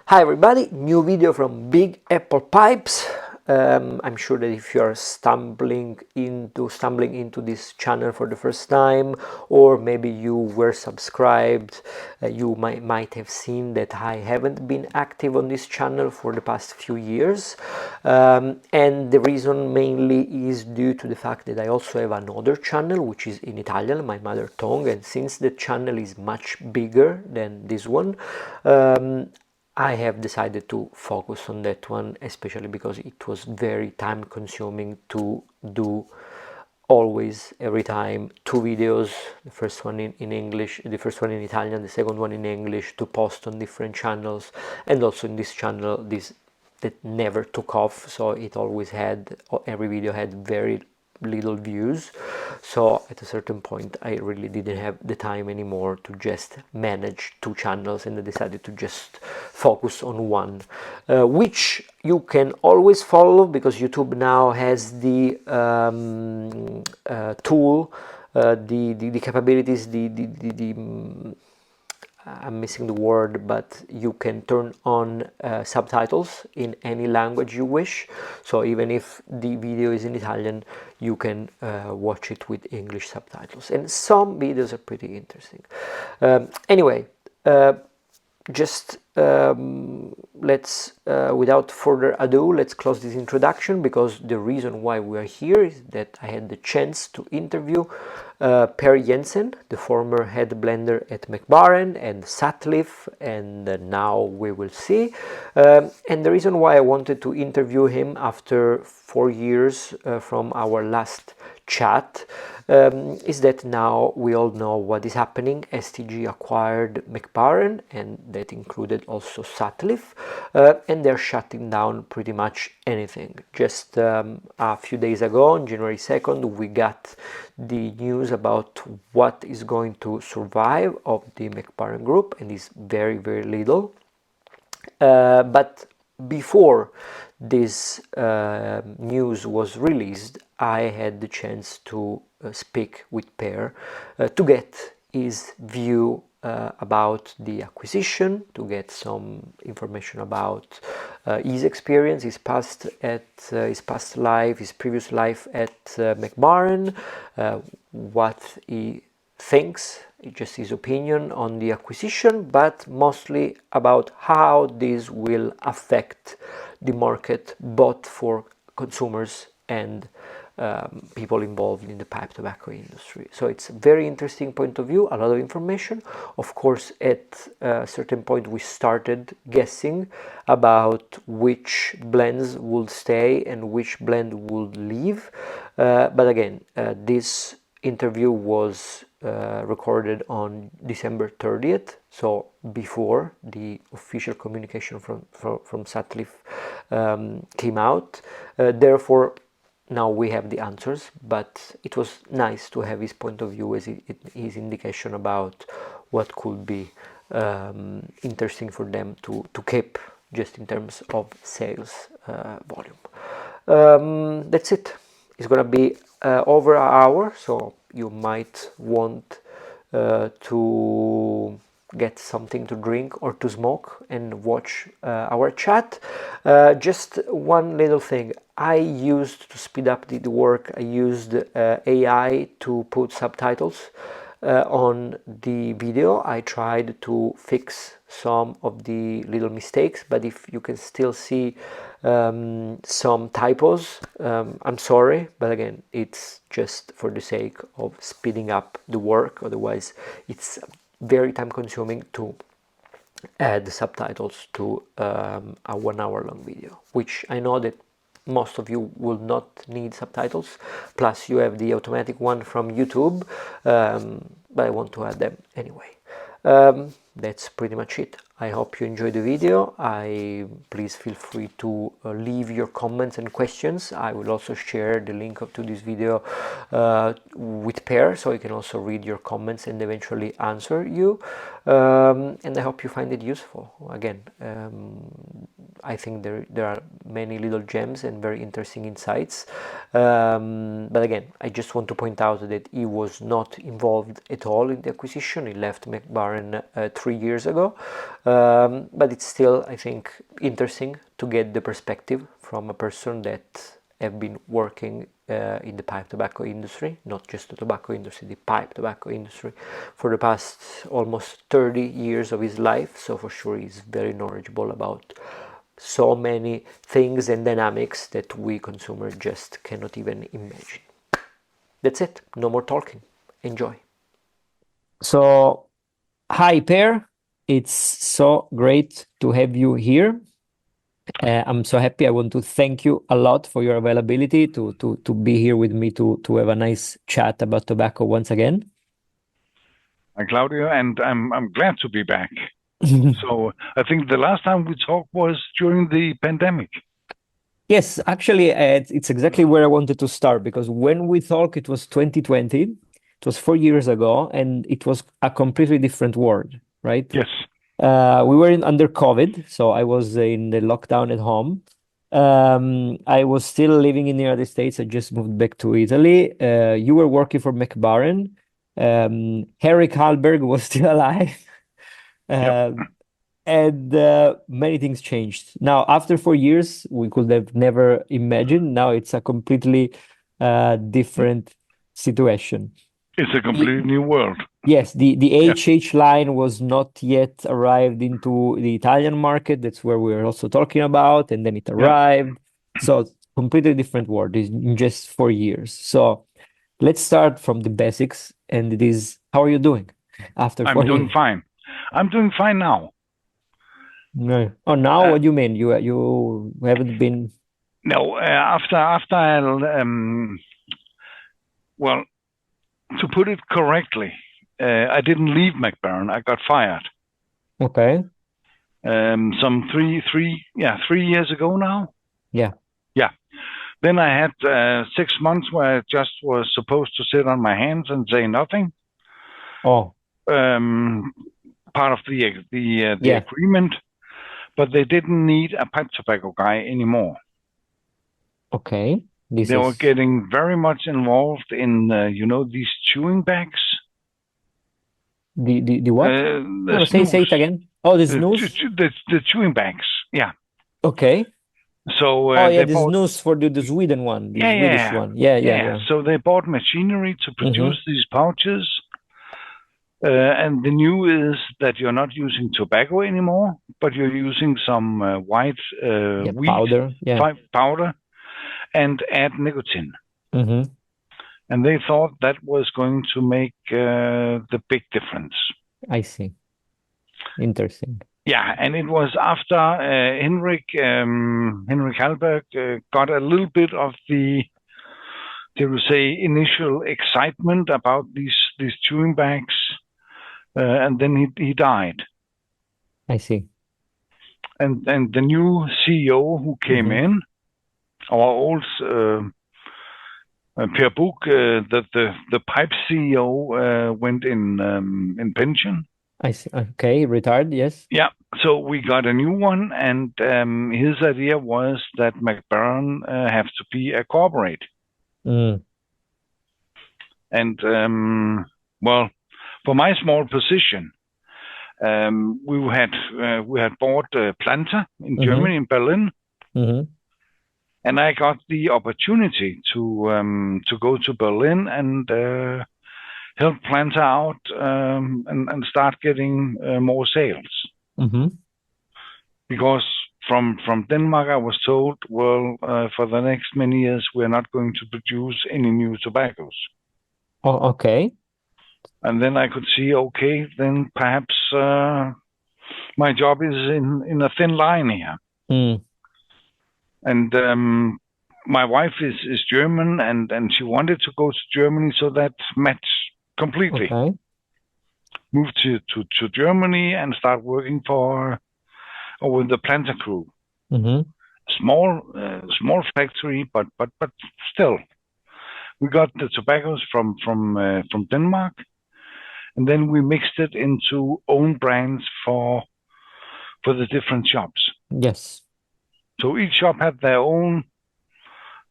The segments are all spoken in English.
Hi everybody, new video from Big Apple Pipes. I'm sure that if you are stumbling into this channel for the first time, or maybe you were subscribed, you might have seen that I haven't been active on this channel for the past few years, and the reason mainly is due to the fact that I also have another channel which is in Italian, my mother tongue, and since the channel is much bigger than this one, I have decided to focus on that one, especially because it was very time consuming to do always, every time, two videos, the first one in English, the first one in Italian, the second one in English, to post on different channels, and also in this channel, that never took off, so it always had, every video had very little views. So at a certain point I really didn't have the time anymore to just manage two channels, and I decided to just focus on one, which you can always follow because YouTube now has the tool, the capabilities, I'm missing the word, but you can turn on subtitles in any language you wish. So even if the video is in Italian, you can watch it with English subtitles. And some videos are pretty interesting. Anyway, just let's, without further ado, let's close this introduction, because the reason why we are here is that I had the chance to interview Per Jensen, the former head blender at MacBaren and Sutliff, and now we will see. And the reason why I wanted to interview him after 4 years from our last chat is that now we all know what is happening. STG acquired MacBaren, and that included also Sutliff, and they're shutting down pretty much anything. Just a few days ago, on January 2nd, we got the news about what is going to survive of the MacBaren group, and is very, very little. But before this news was released, I had the chance to speak with Per to get his view about the acquisition, to get some information about his experience, his past life, his previous life at MacBaren, what he thinks, just his opinion on the acquisition, but mostly about how this will affect the market, both for consumers and people involved in the pipe tobacco industry. So it's a very interesting point of view, a lot of information. Of course, at a certain point we started guessing about which blends would stay and which blend would leave. But again, this interview was recorded on December 30th, so before the official communication from Sutliff came out. Therefore, now we have the answers, but it was nice to have his point of view as his indication about what could be interesting for them to keep, just in terms of sales volume. That's it. It's gonna be over an hour, so you might want to get something to drink or to smoke and watch our chat. Just one little thing. I used, to speed up the work, I used AI to put subtitles on the video. I tried to fix some of the little mistakes, but if you can still see some typos, I'm sorry, but again, it's just for the sake of speeding up the work. Otherwise, it's very time consuming to add subtitles to a 1 hour long video, which I know that most of you will not need subtitles. Plus you have the automatic one from YouTube, but I want to add them anyway. That's pretty much it. I hope you enjoyed the video. Please feel free to leave your comments and questions. I will also share the link to this video with Per, so you can also read your comments and eventually answer you. And I hope you find it useful. Again, I think there are many little gems and very interesting insights. But again, I just want to point out that he was not involved at all in the acquisition. He left Mac Baren 3 years ago. But it's still, I think, interesting to get the perspective from a person that have been working in the pipe tobacco industry, not just the tobacco industry, the pipe tobacco industry, for the past almost 30 years of his life. So for sure he's very knowledgeable about so many things and dynamics that we consumers just cannot even imagine. That's it. No more talking. Enjoy. So, hi Per. It's so great to have you here. I'm so happy. I want to thank you a lot for your availability to be here with me to have a nice chat about tobacco once again. Hi, Claudio, and I'm glad to be back. So I think the last time we talked was during the pandemic. Yes, actually, it's exactly where I wanted to start, because when we talked, it was 2020. It was 4 years ago, and it was a completely different world, right? Yes. We were under COVID, so I was in the lockdown at home. I was still living in the United States. I just moved back to Italy. You were working for Mac Baren. Henrik Halberg was still alive. Yep. And many things changed. Now, after 4 years, we could have never imagined. Now it's a completely different situation. It's a completely new world. Yes, the HH line was not yet arrived into the Italian market. That's where we were also talking about, and then it arrived. So completely different world in just 4 years. So let's start from the basics, and it is, how are you doing after 4 years? I'm doing fine. I'm doing fine now. No. Oh, now what do you mean? You haven't been? No, after I well, to put it correctly, I didn't leave Mac Baren. I got fired. Okay. Some 3 years ago now. Yeah. Yeah. Then I had 6 months where I just was supposed to sit on my hands and say nothing. Oh. Part of the agreement, but they didn't need a pipe tobacco guy anymore. Okay. They were getting very much involved in these chewing bags. The what? The say it again. Oh, the snus? The chewing bags. Yeah. Okay. So the snus for the Sweden one, the Swedish one. Yeah. So they bought machinery to produce these pouches. And the new is that you're not using tobacco anymore, but you're using some white wheat powder and add nicotine. And they thought that was going to make the big difference. I see. Interesting. Yeah, and it was after Henrik Halberg got a little bit of the, initial excitement about these chewing bags. And then he died. I see. And the new CEO who came in, our old Per Buch, the pipe CEO, went in pension. I see. Okay, retired. Yes. Yeah. So we got a new one, and his idea was that Mac Baren have to be a corporate. And for my small position, we had bought Planta in Germany, in Berlin, and I got the opportunity to go to Berlin and help Planta out and start getting more sales. Because from Denmark, I was told, for the next many years, we're not going to produce any new tobaccos. Oh, okay. And then I could see, okay, then perhaps my job is in a thin line here. And my wife is German, and she wanted to go to Germany, so that matched completely. Okay. Moved to Germany and start working with the Planta crew. Small factory, but still, we got the tobaccos from Denmark. And then we mixed it into own brands for the different shops. Yes. So each shop had their own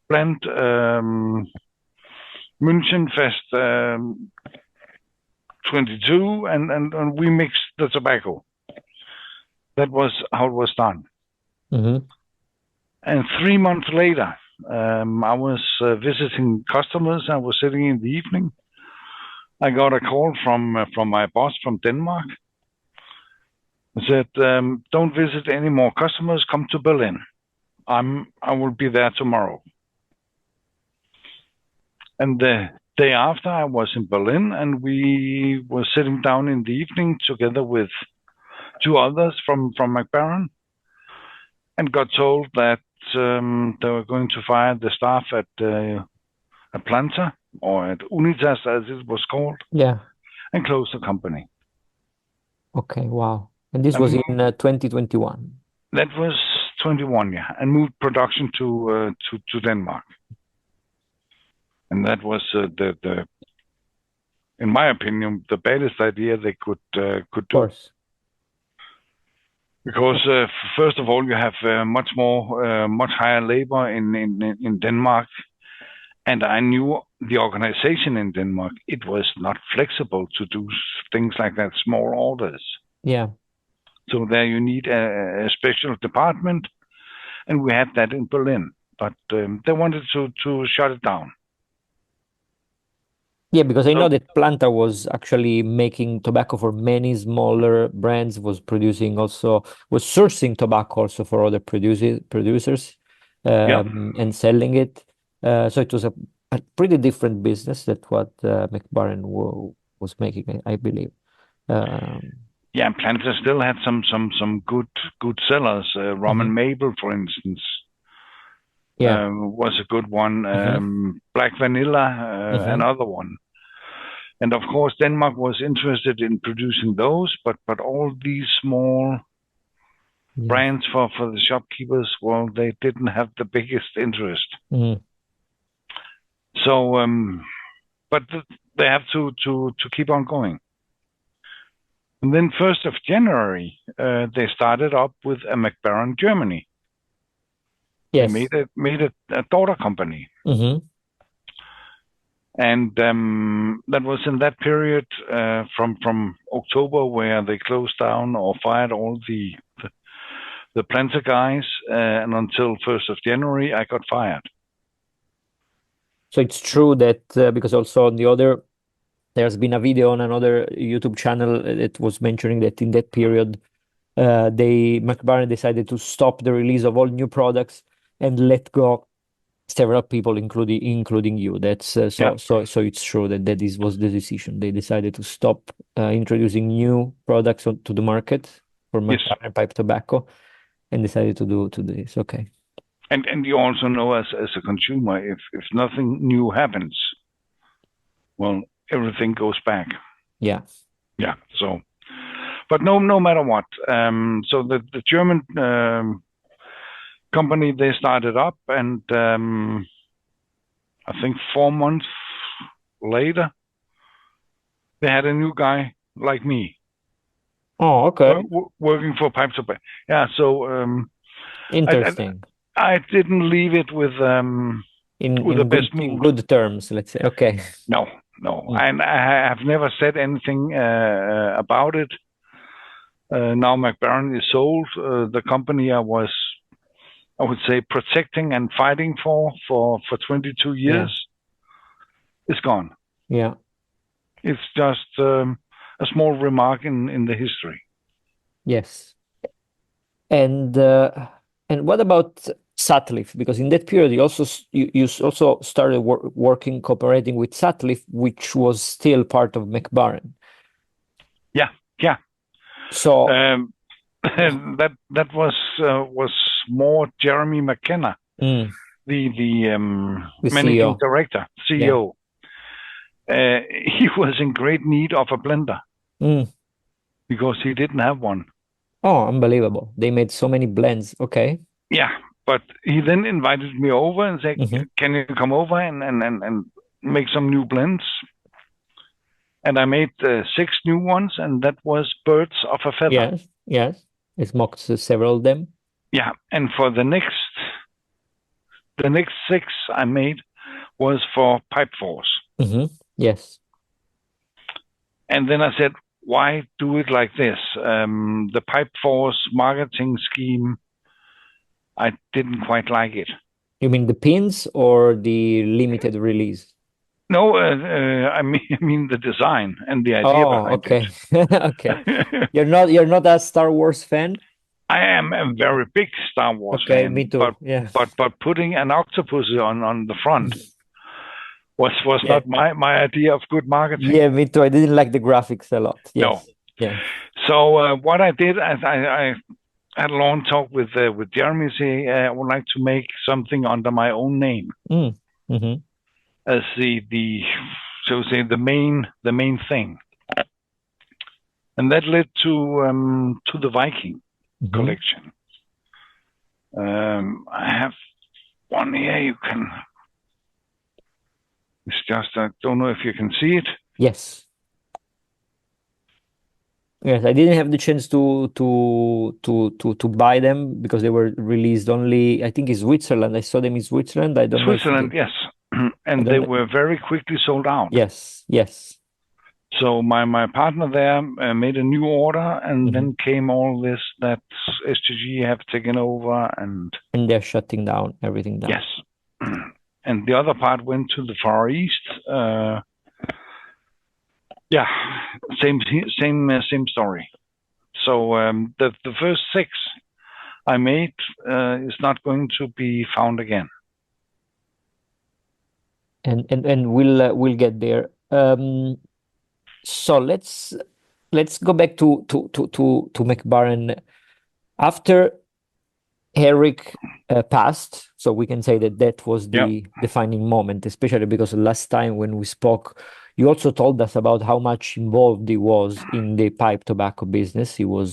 blend, Münchenfest 22, and we mixed the tobacco. That was how it was done. Mm-hmm. And 3 months later, I was visiting customers. I was sitting in the evening. I got a call from my boss from Denmark. He said, "Don't visit any more customers. Come to Berlin. I will be there tomorrow." And the day after, I was in Berlin, and we were sitting down in the evening together with 2 others from Mac Baren, and got told that they were going to fire the staff at Planta, or at Unitas as it was called, and close the company. Okay, wow. And this was in 2021. That was 21, yeah, and moved production to Denmark. And that was the in my opinion, the baddest idea they could do. Of course. Because first of all, you have much higher labor in Denmark, and I knew the organization in Denmark. It was not flexible to do things like that, small orders. Yeah. So there you need a special department, and we had that in Berlin. But they wanted to shut it down. Yeah, because I know that Planta was actually making tobacco for many smaller brands, was sourcing tobacco also for other producers and selling it. So it was a pretty different business than what Mac Baren was making, I believe. Yeah, Planta still had some good sellers. Rum and Maple, for instance, was a good one. Black Vanilla, another one. And of course, Denmark was interested in producing those, but all these small brands for the shopkeepers, well, they didn't have the biggest interest. So, but they have to keep on going. And then 1st of January, they started up with a Mac Baren Germany. Yes. They made a daughter company. And that was in that period from October, where they closed down or fired all the Planta guys, and until 1st of January, I got fired. So it's true that because also on there's been a video on another YouTube channel that was mentioning that in that period, Mac Baren decided to stop the release of all new products and let go several people, including you. That's so it's true that this was the decision. They decided to stop introducing new products to the market for Mac Baren pipe tobacco, and decided to do this. Okay. And you also know, as a consumer, if nothing new happens, well, everything goes back. Yeah. So, but no matter what, so the German company, they started up, and I think 4 months later, they had a new guy like me. Oh, okay. Working for pipe tobacco. Yeah, so interesting. I didn't leave it with the best mood. In good terms, let's say. Okay. No, and I have never said anything about it. Now Mac Baren is sold. The company I would say protecting and fighting for 22 years is gone. Yeah. It's just a small remark in the history. Yes. And what about Sutliff? Because in that period, you also started cooperating with Sutliff, which was still part of Mac Baren. Yeah. So that was more Jeremy McKenna, the managing director, CEO. He was in great need of a blender because he didn't have one. Oh, unbelievable. They made so many blends. Okay. Yeah, but he then invited me over and said, can you come over and make some new blends? And I made 6 new ones, and that was Birds of a Feather. Yes. I smoked several of them. Yeah, and for the next the next 6 I made was for pipe force. Yes. And then I said, why do it like this? The pipe force marketing scheme, I didn't quite like it. You mean the pins or the limited release? No, I mean the design and the idea behind it. Okay. You're not a Star Wars fan? I am a very big Star Wars fan. Me too. But putting an octopus on the front was not my idea of good marketing. Yeah, me too. I didn't like the graphics a lot. Yes. No. Yeah. So what I did, I had a long talk with Jeremy. Say I would like to make something under my own name as the so say the main thing, and that led to the Viking collection. I have one here. You can. It's just I don't know if you can see it. Yes. Yes, I didn't have the chance to buy them because they were released only, I think, in Switzerland. I saw them in Switzerland. I don't know. Switzerland, yes, and they were very quickly sold out. Yes. So my partner there made a new order, and then came all this that STG have taken over, and they're shutting down everything down. Yes, and the other part went to the Far East. Yeah, same story. So the first 6 I made is not going to be found again. And we'll get there. So let's go back to Mac Baren after Henrik passed. So we can say that was the defining moment, especially because last time when we spoke, you also told us about how much involved he was in the pipe tobacco business. He was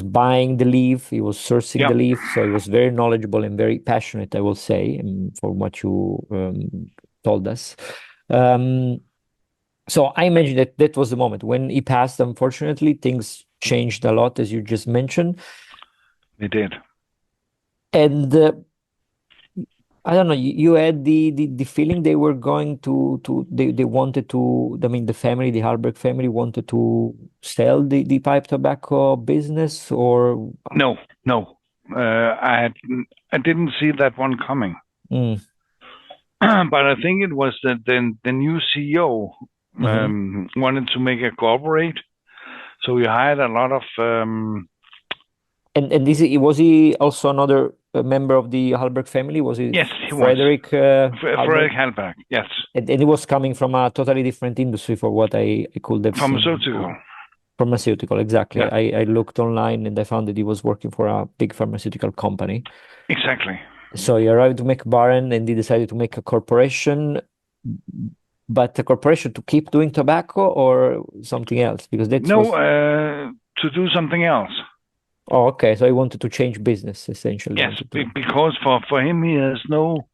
buying the leaf, he was sourcing the leaf, so he was very knowledgeable and very passionate, I will say, from what you told us. So I imagine that was the moment when he passed. Unfortunately, things changed a lot, as you just mentioned. They did. And I don't know, you had the feeling they were going they wanted to, I mean, the Halberg family wanted to sell the pipe tobacco business, or? No. I didn't see that one coming. But I think it was that the new CEO wanted to make a cooperate. So he hired a lot of... And was he also another member of the Halberg family? Was he? Yes, he Frederick was. Frederick Halberg, yes. And he was coming from a totally different industry for what I could have seen. Pharmaceutical, exactly. Yeah. I looked online and I found that he was working for a big pharmaceutical company. Exactly. So he arrived to Mac Baren and he decided to make a corporation, but a corporation to keep doing tobacco or something else? Because to do something else. Oh, okay. So he wanted to change business, essentially. Yes, because for him, he has no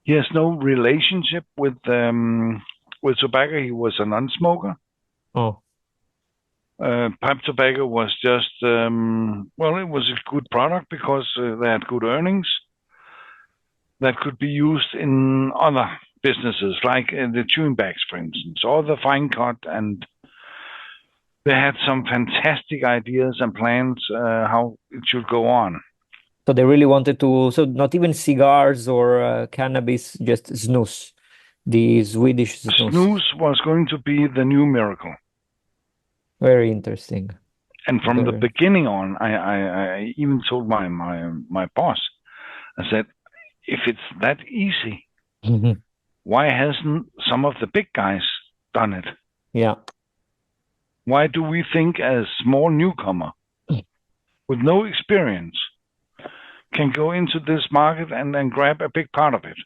relationship with tobacco. He was a non-smoker. Oh. Pipe tobacco was just it was a good product because they had good earnings that could be used in other businesses, like the chewing bags, for instance, or the fine cut, and they had some fantastic ideas and plans how it should go on. So they really wanted to, so not even cigars or cannabis, just snus, the Swedish snus. Snus was going to be the new miracle. Very interesting. And from the beginning on, I even told my boss, I said, if it's that easy, why hasn't some of the big guys done it? Yeah. Why do we think a small newcomer with no experience can go into this market and then grab a big part of it?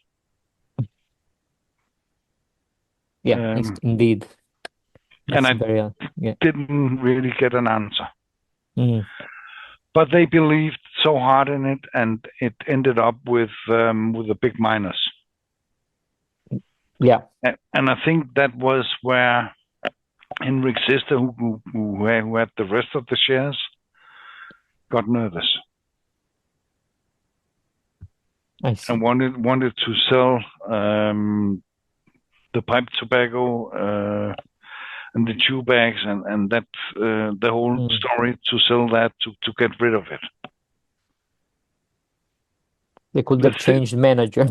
Yeah, indeed. And I didn't really get an answer. But they believed so hard in it, and it ended up with a big minus. Yeah. And I think that was where Henrik's sister, who had the rest of the shares, got nervous. I see. And wanted to sell the pipe tobacco and the chew bags and that the whole story, to sell that, to get rid of it. They could have changed manager.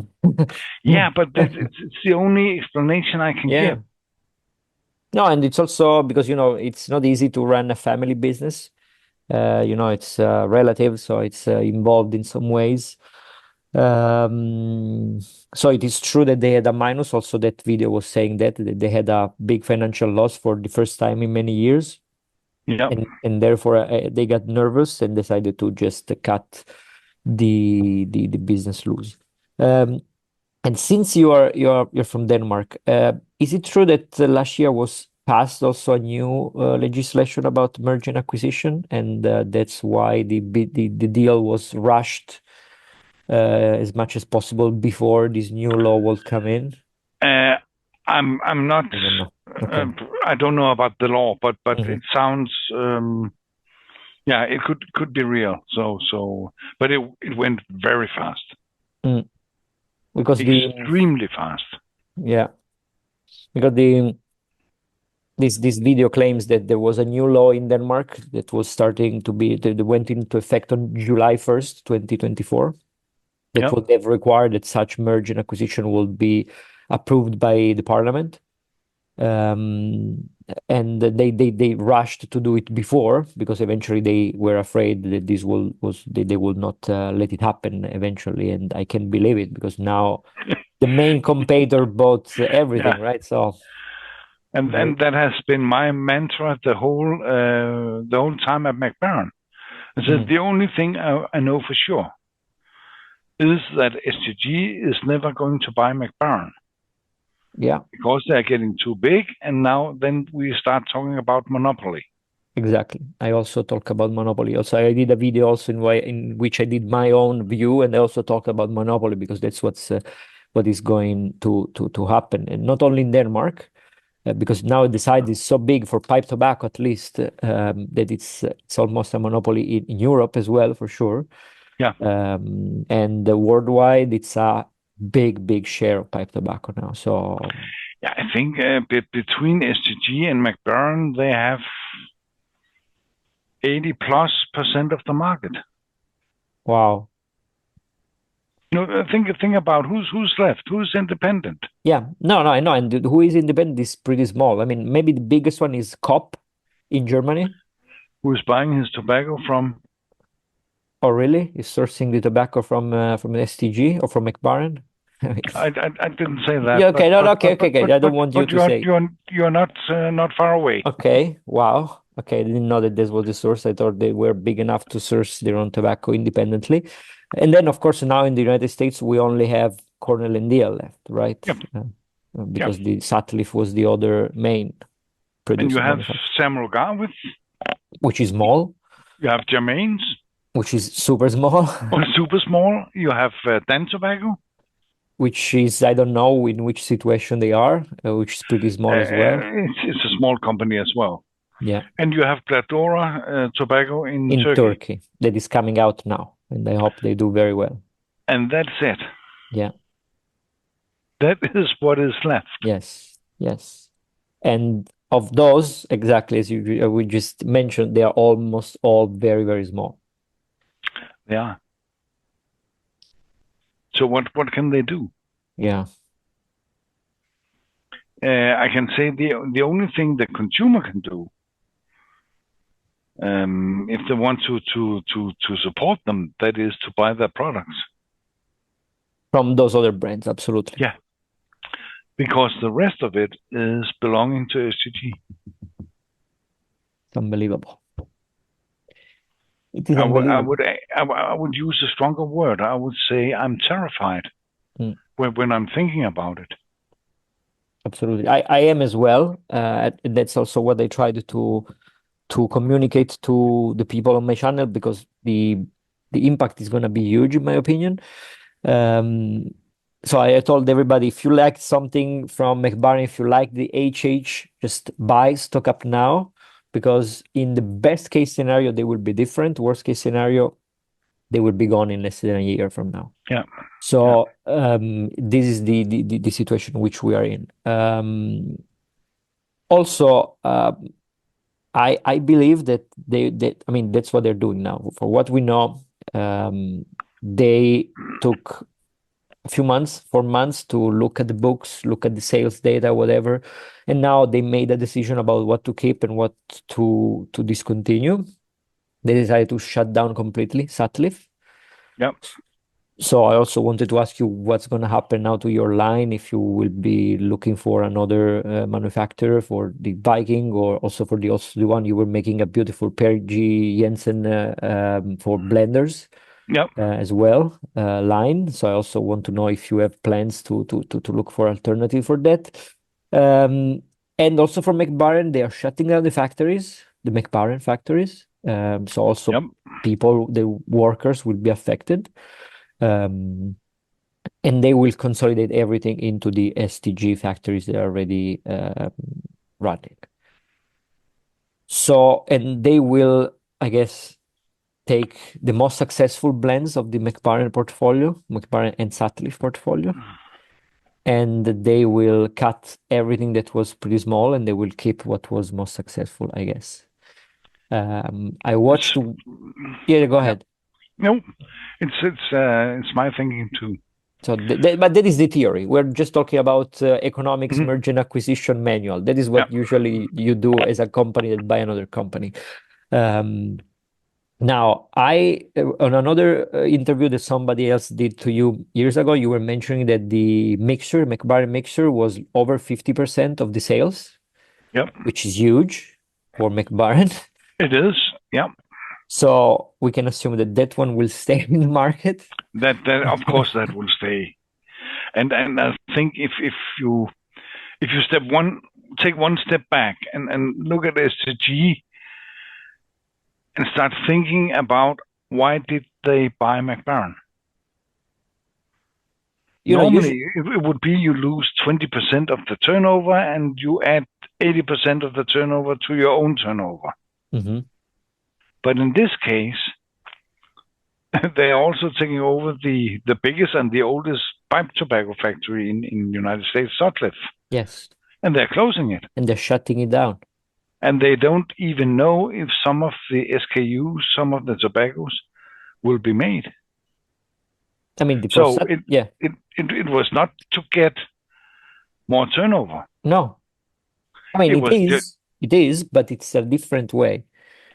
Yeah, but it's the only explanation I can give. No, and it's also because, it's not easy to run a family business. It's relative, so it's involved in some ways. So it is true that they had a minus. Also, that video was saying that they had a big financial loss for the first time in many years. Yeah. And therefore they got nervous and decided to just cut the business loose. And since you're from Denmark, is it true that last year was passed also a new legislation about merger and acquisition, and that's why the deal was rushed as much as possible before this new law will come in? I'm not. I don't know. Okay. I don't know about the law, but it sounds. Yeah, it could be real. So, but it went very fast. Because extremely fast. Yeah, because this video claims that there was a new law in Denmark that was starting to be that went into effect on July 1st, 2024. That would have required that such merger and acquisition will be approved by the parliament. And they rushed to do it before, because eventually they were afraid that this they will not let it happen eventually. And I can believe it, because now the main competitor bought everything, right? So, and that has been my mantra the whole time at Mac Baren. I said the only thing I know for sure is that STG is never going to buy Mac Baren. Yeah, because they're getting too big, and then we start talking about monopoly. Exactly. I also talk about monopoly. Also, I did a video also in which I did my own view, and I also talked about monopoly, because that's what is going to happen, and not only in Denmark, because now the size is so big for pipe tobacco, at least, that it's almost a monopoly in Europe as well, for sure. Yeah. And worldwide, it's a big share of pipe tobacco now. So yeah, I think between STG and Mac Baren, they have 80+% of the market. Wow. Think about who's left, who's independent. Yeah, no, I know, and who is independent is pretty small. I mean, maybe the biggest one is Kopp in Germany. Who is buying his tobacco from? Oh, really? Is sourcing the tobacco from STG or from MacBaren? I didn't say that. Yeah, okay, okay. I don't want you to say. You're not far away. Okay, wow. Okay, I didn't know that this was the source. I thought they were big enough to source their own tobacco independently. And then, of course, now in the United States, we only have Cornell Diehl left, right? Yep. Because the Sutliff was the other main producer. And you have Samuel Garwith, which is small. You have Germain's, which is super small. Super small. You have Dan Tobacco, which is, I don't know in which situation they are, which is pretty small as well. It's a small company as well. Yeah. And you have Gadora tobacco in Turkey that is coming out now, and I hope they do very well. And that's it. Yeah. That is what is left. Yes. And of those, exactly as we just mentioned, they are almost all very small. Yeah. So what can they do? Yeah. I can say the only thing the consumer can do, if they want to support them, that is to buy their products from those other brands. Absolutely. Yeah. Because the rest of it is belonging to STG. It's unbelievable. It is unbelievable. I would use a stronger word. I would say I'm terrified when I'm thinking about it. Absolutely. I am as well. That's also what I tried to communicate to the people on my channel, because the impact is going to be huge, in my opinion. So I told everybody, if you like something from Mac Baren, if you like the HH, just buy, stock up now, because in the best case scenario, they will be different. Worst case scenario, They will be gone in less than a year from now. Yeah. So this is the situation which we are in. Also, I believe that I mean, that's what they're doing now. For what we know, they took a few months, 4 months, to look at the books, look at the sales data, whatever, and now they made a decision about what to keep and what to discontinue. They decided to shut down completely Sutliff. Yep. So I also wanted to ask you what's going to happen now to your line, if you will be looking for another manufacturer for the biking, or also for the one you were making a beautiful Per Jensen for blenders. Yep. As well, line. So I also want to know if you have plans to look for alternative for that. And also for Mac Baren, they are shutting down the factories, the Mac Baren factories. So also people, the workers will be affected. And they will consolidate everything into the STG factories that are already running. So, and they will, I guess, take the most successful blends of the MacBaren portfolio, MacBaren and Sutliff portfolio, and they will cut everything that was pretty small, and they will keep what was most successful, I guess. I watched. Yeah, go ahead. No, it's my thinking too. So, but that is the theory. We're just talking about economics, merger and acquisition manual. That is what usually you do as a company that buy another company. Now, on another interview that somebody else did to you years ago, you were mentioning that the mixture, MacBaren mixture, was over 50% of the sales. Yep. Which is huge for MacBaren. It is. Yep. So we can assume that that one will stay in the market. That of course that will stay. And I think if you take one step back and look at STG and start thinking about why did they buy MacBaren? Normally, it would be you lose 20% of the turnover and you add 80% of the turnover to your own turnover. Mm-hmm. But in this case, they are also taking over the biggest and the oldest pipe tobacco factory in the United States, Sutliff. Yes. And they're closing it. And they're shutting it down. And they don't even know if some of the SKUs, some of the tobaccos, will be made. I mean, it was not to get more turnover. No. I mean, it is, but it's a different way.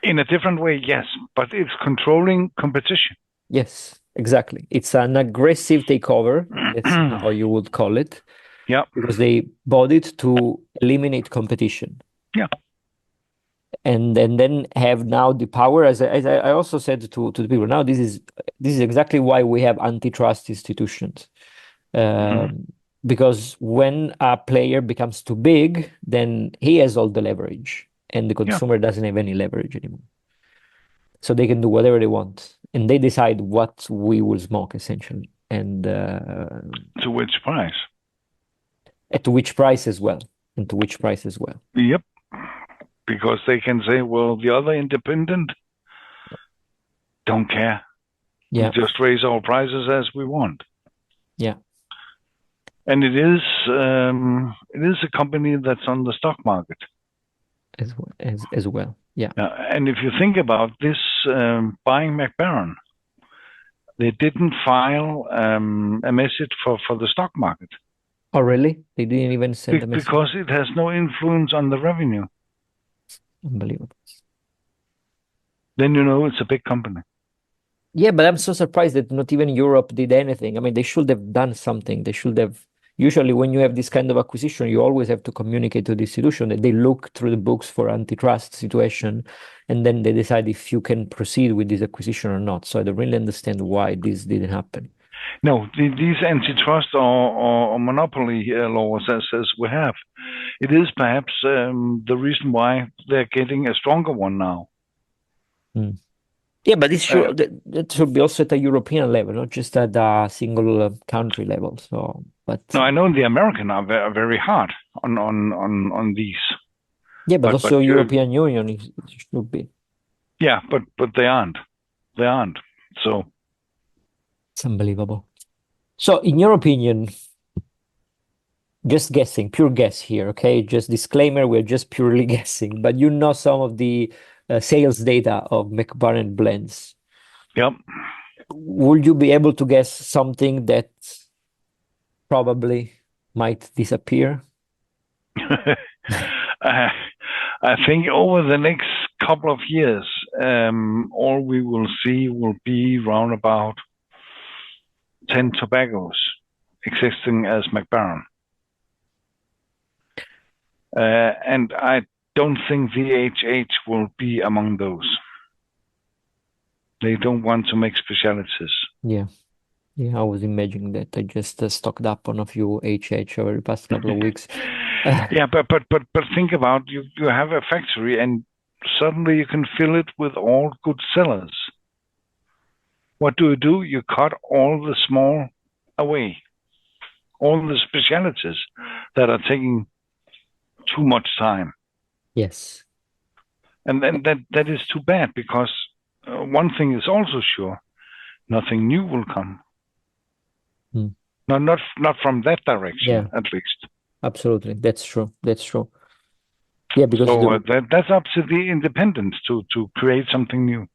In a different way, yes, but it's controlling competition. Yes, exactly. It's an aggressive takeover. That's how you would call it. Yeah. Because they bought it to eliminate competition. Yeah. And then have now the power, as I also said to the people, now this is exactly why we have antitrust institutions. Because when a player becomes too big, then he has all the leverage, and the consumer doesn't have any leverage anymore. So they can do whatever they want, and they decide what we will smoke, essentially. And to which price? To which price as well. And to which price as well. Yep. Because they can say, well, the other independent don't care. Yeah. We just raise our prices as we want. Yeah. And it is a company that's on the stock market. As well. Yeah. And if you think about this buying MacBaren, they didn't file a message for the stock market. Oh, really? They didn't even send a message? Because it has no influence on the revenue. Unbelievable. Then you know it's a big company. Yeah, but I'm so surprised that not even Europe did anything. I mean, they should have done something. They should have. Usually, when you have this kind of acquisition, you always have to communicate to the institution that they look through the books for antitrust situation, and then they decide if you can proceed with this acquisition or not. So I don't really understand why this didn't happen. No, these antitrust or monopoly laws, as we have, it is perhaps the reason why they're getting a stronger one now. Mm. Yeah, but that should be also at a European level, not just at a single country level. So, but no, I know the American are very hard on these. Yeah, but also European Union it should be. Yeah, but they aren't. They aren't. So It's unbelievable. So, in your opinion, just guessing, pure guess here, okay? Just disclaimer, we're just purely guessing, but you know some of the sales data of MacBaren blends. Yep. Would you be able to guess something that probably might disappear? I think over the next couple of years, all we will see will be round about 10 tobaccos existing as MacBaren. And I don't think VHH will be among those. They don't want to make specialities. Yeah. Yeah, I was imagining that. I just stocked up on a few HH over the past couple of weeks. Yeah, but think about you have a factory and suddenly you can fill it with all good sellers. What do? You cut all the small away, all the specialities that are taking too much time. Yes. And then that is too bad because one thing is also sure, nothing new will come. No, not from that direction, at least. Absolutely, that's true. That's true. Yeah, because so that's up to the independents to create something new.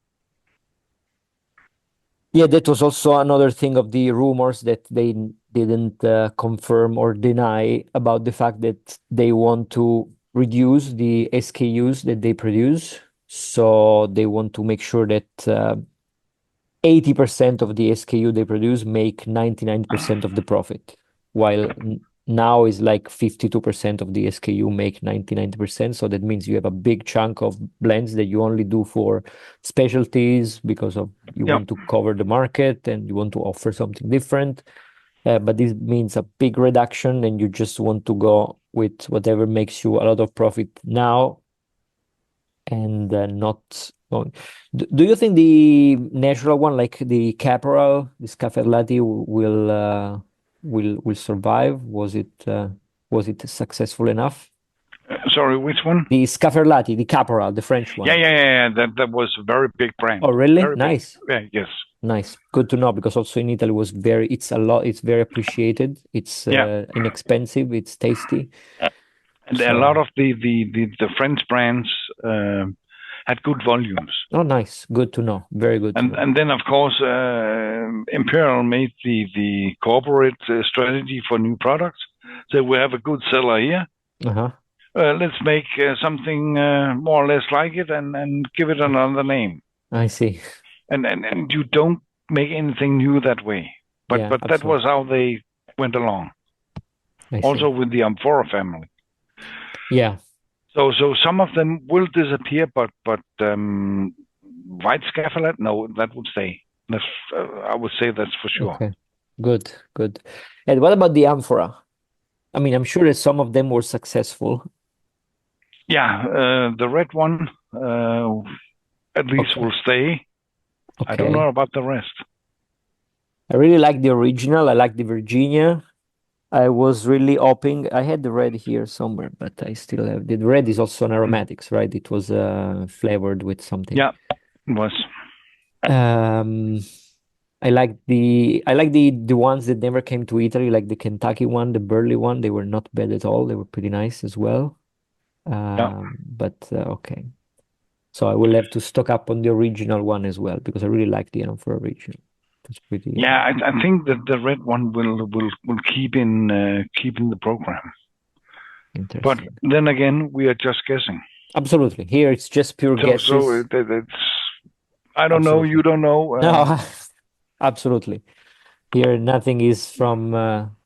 Yeah, that was also another thing of the rumors that they didn't confirm or deny about the fact that they want to reduce the SKUs that they produce. So they want to make sure that 80% of the SKU they produce make 99% of the profit, while now is like 52% of the SKU make 99%. So that means you have a big chunk of blends that you only do for specialties because of you want to cover the market and you want to offer something different. But this means a big reduction and you just want to go with whatever makes you a lot of profit now and not going. Do you think the natural one, like the Caporal, the Scaferlati, will survive? Was it successful enough? Sorry, which one? The Scaferlati, the Caporal, the French one. Yeah. That was a very big brand. Oh, really? Very nice. Big. Yes. Nice. Good to know because also in Italy was it's very appreciated. It's inexpensive. It's tasty. And a lot of the French brands had good volumes. Oh, nice. Good to know. Very good. And then, of course, Imperial made the corporate strategy for new products. So we have a good seller here. Let's make something more or less like it and give it another name. I see. And you don't make anything new that way. But that was how they went along. Also with the Amphora family. Yeah. So some of them will disappear, but white Scaferlat, no, that would stay. I would say that's for sure. Okay. Good. And what about the Amphora? I mean, I'm sure that some of them were successful. Yeah, the red one at least will stay. Okay. I don't know about the rest. I really like the original. I like the Virginia. I was really hoping I had the red here somewhere, but I still have the red is also an aromatics, right? It was flavored with something. Yeah, it was. I like the ones that never came to Italy, like the Kentucky one, the Burley one. They were not bad at all. They were pretty nice as well. But okay. So I will have to stock up on the original one as well because I really like the Amphora original. It's pretty. Yeah, I think that the red one will keep in the program. But then again, we are just guessing. Absolutely. Here it's just pure guesses. So it's I don't know. You don't know. No, absolutely. Here nothing is from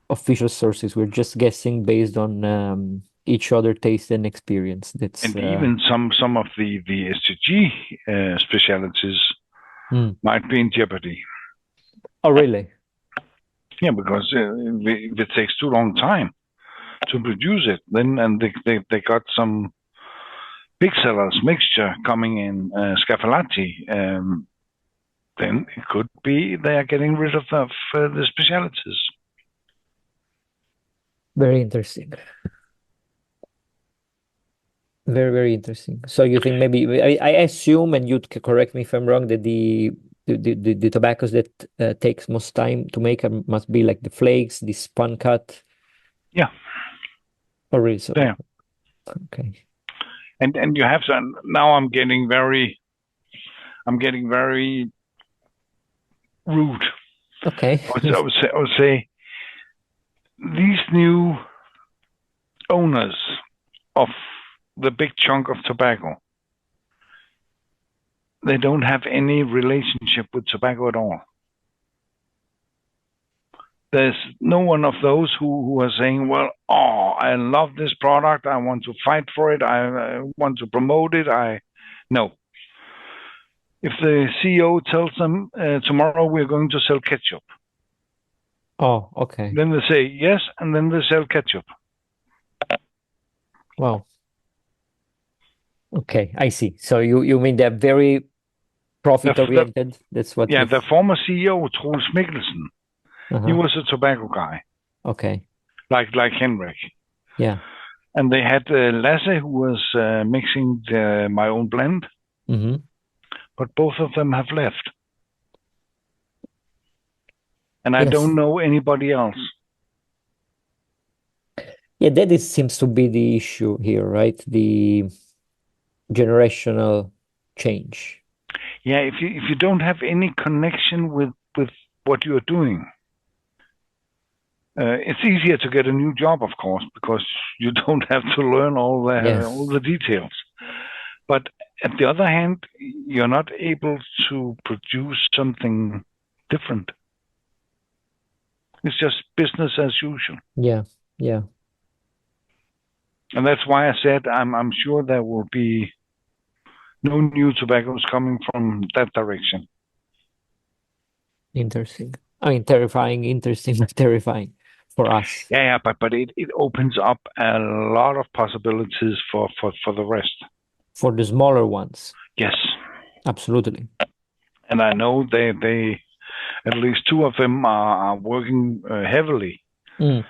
official sources. We're just guessing based on each other taste and experience. And even some of the STG specialties might be in jeopardy. Oh, really? Yeah, because if it takes too long time to produce it, then they got some big sellers mixture coming in Scaferlati. Then it could be they are getting rid of the specialities. Very interesting. Very, very interesting. So you think maybe I assume, and you'd correct me if I'm wrong, that the the tobaccos that takes most time to make must be like the flakes, the spun cut. Yeah. Or really so. Yeah. Okay. And you have to. Now I'm getting very rude. Okay. I would say these new owners of the big chunk of tobacco, they don't have any relationship with tobacco at all. There's no one of those who are saying, well, I love this product, I want to fight for it, I want to promote it. No. If the CEO tells them tomorrow we're going to sell ketchup. Oh, okay. Then they say yes, and then they sell ketchup. Wow. Okay, I see. So you mean they're very profit oriented? That's what. Yeah, the former CEO, Troels Mikkelsen, he was a tobacco guy. Okay. Like Henrik. Yeah. And they had Lasse, who was mixing my own blend. Mm-hmm. But both of them have left. And I don't know anybody else. Yeah, that seems to be the issue here, right? The generational change. Yeah, if you don't have any connection with what you're doing, it's easier to get a new job, of course, because you don't have to learn all the details. But at the other hand, you're not able to produce something different. It's just business as usual. Yeah, yeah. And that's why I said I'm sure there will be no new tobaccos coming from that direction. Interesting. I mean, terrifying, interesting, but terrifying for us. Yeah, but it opens up a lot of possibilities for the rest. For the smaller ones. Yes. Absolutely. And I know they at least two of them are working heavily to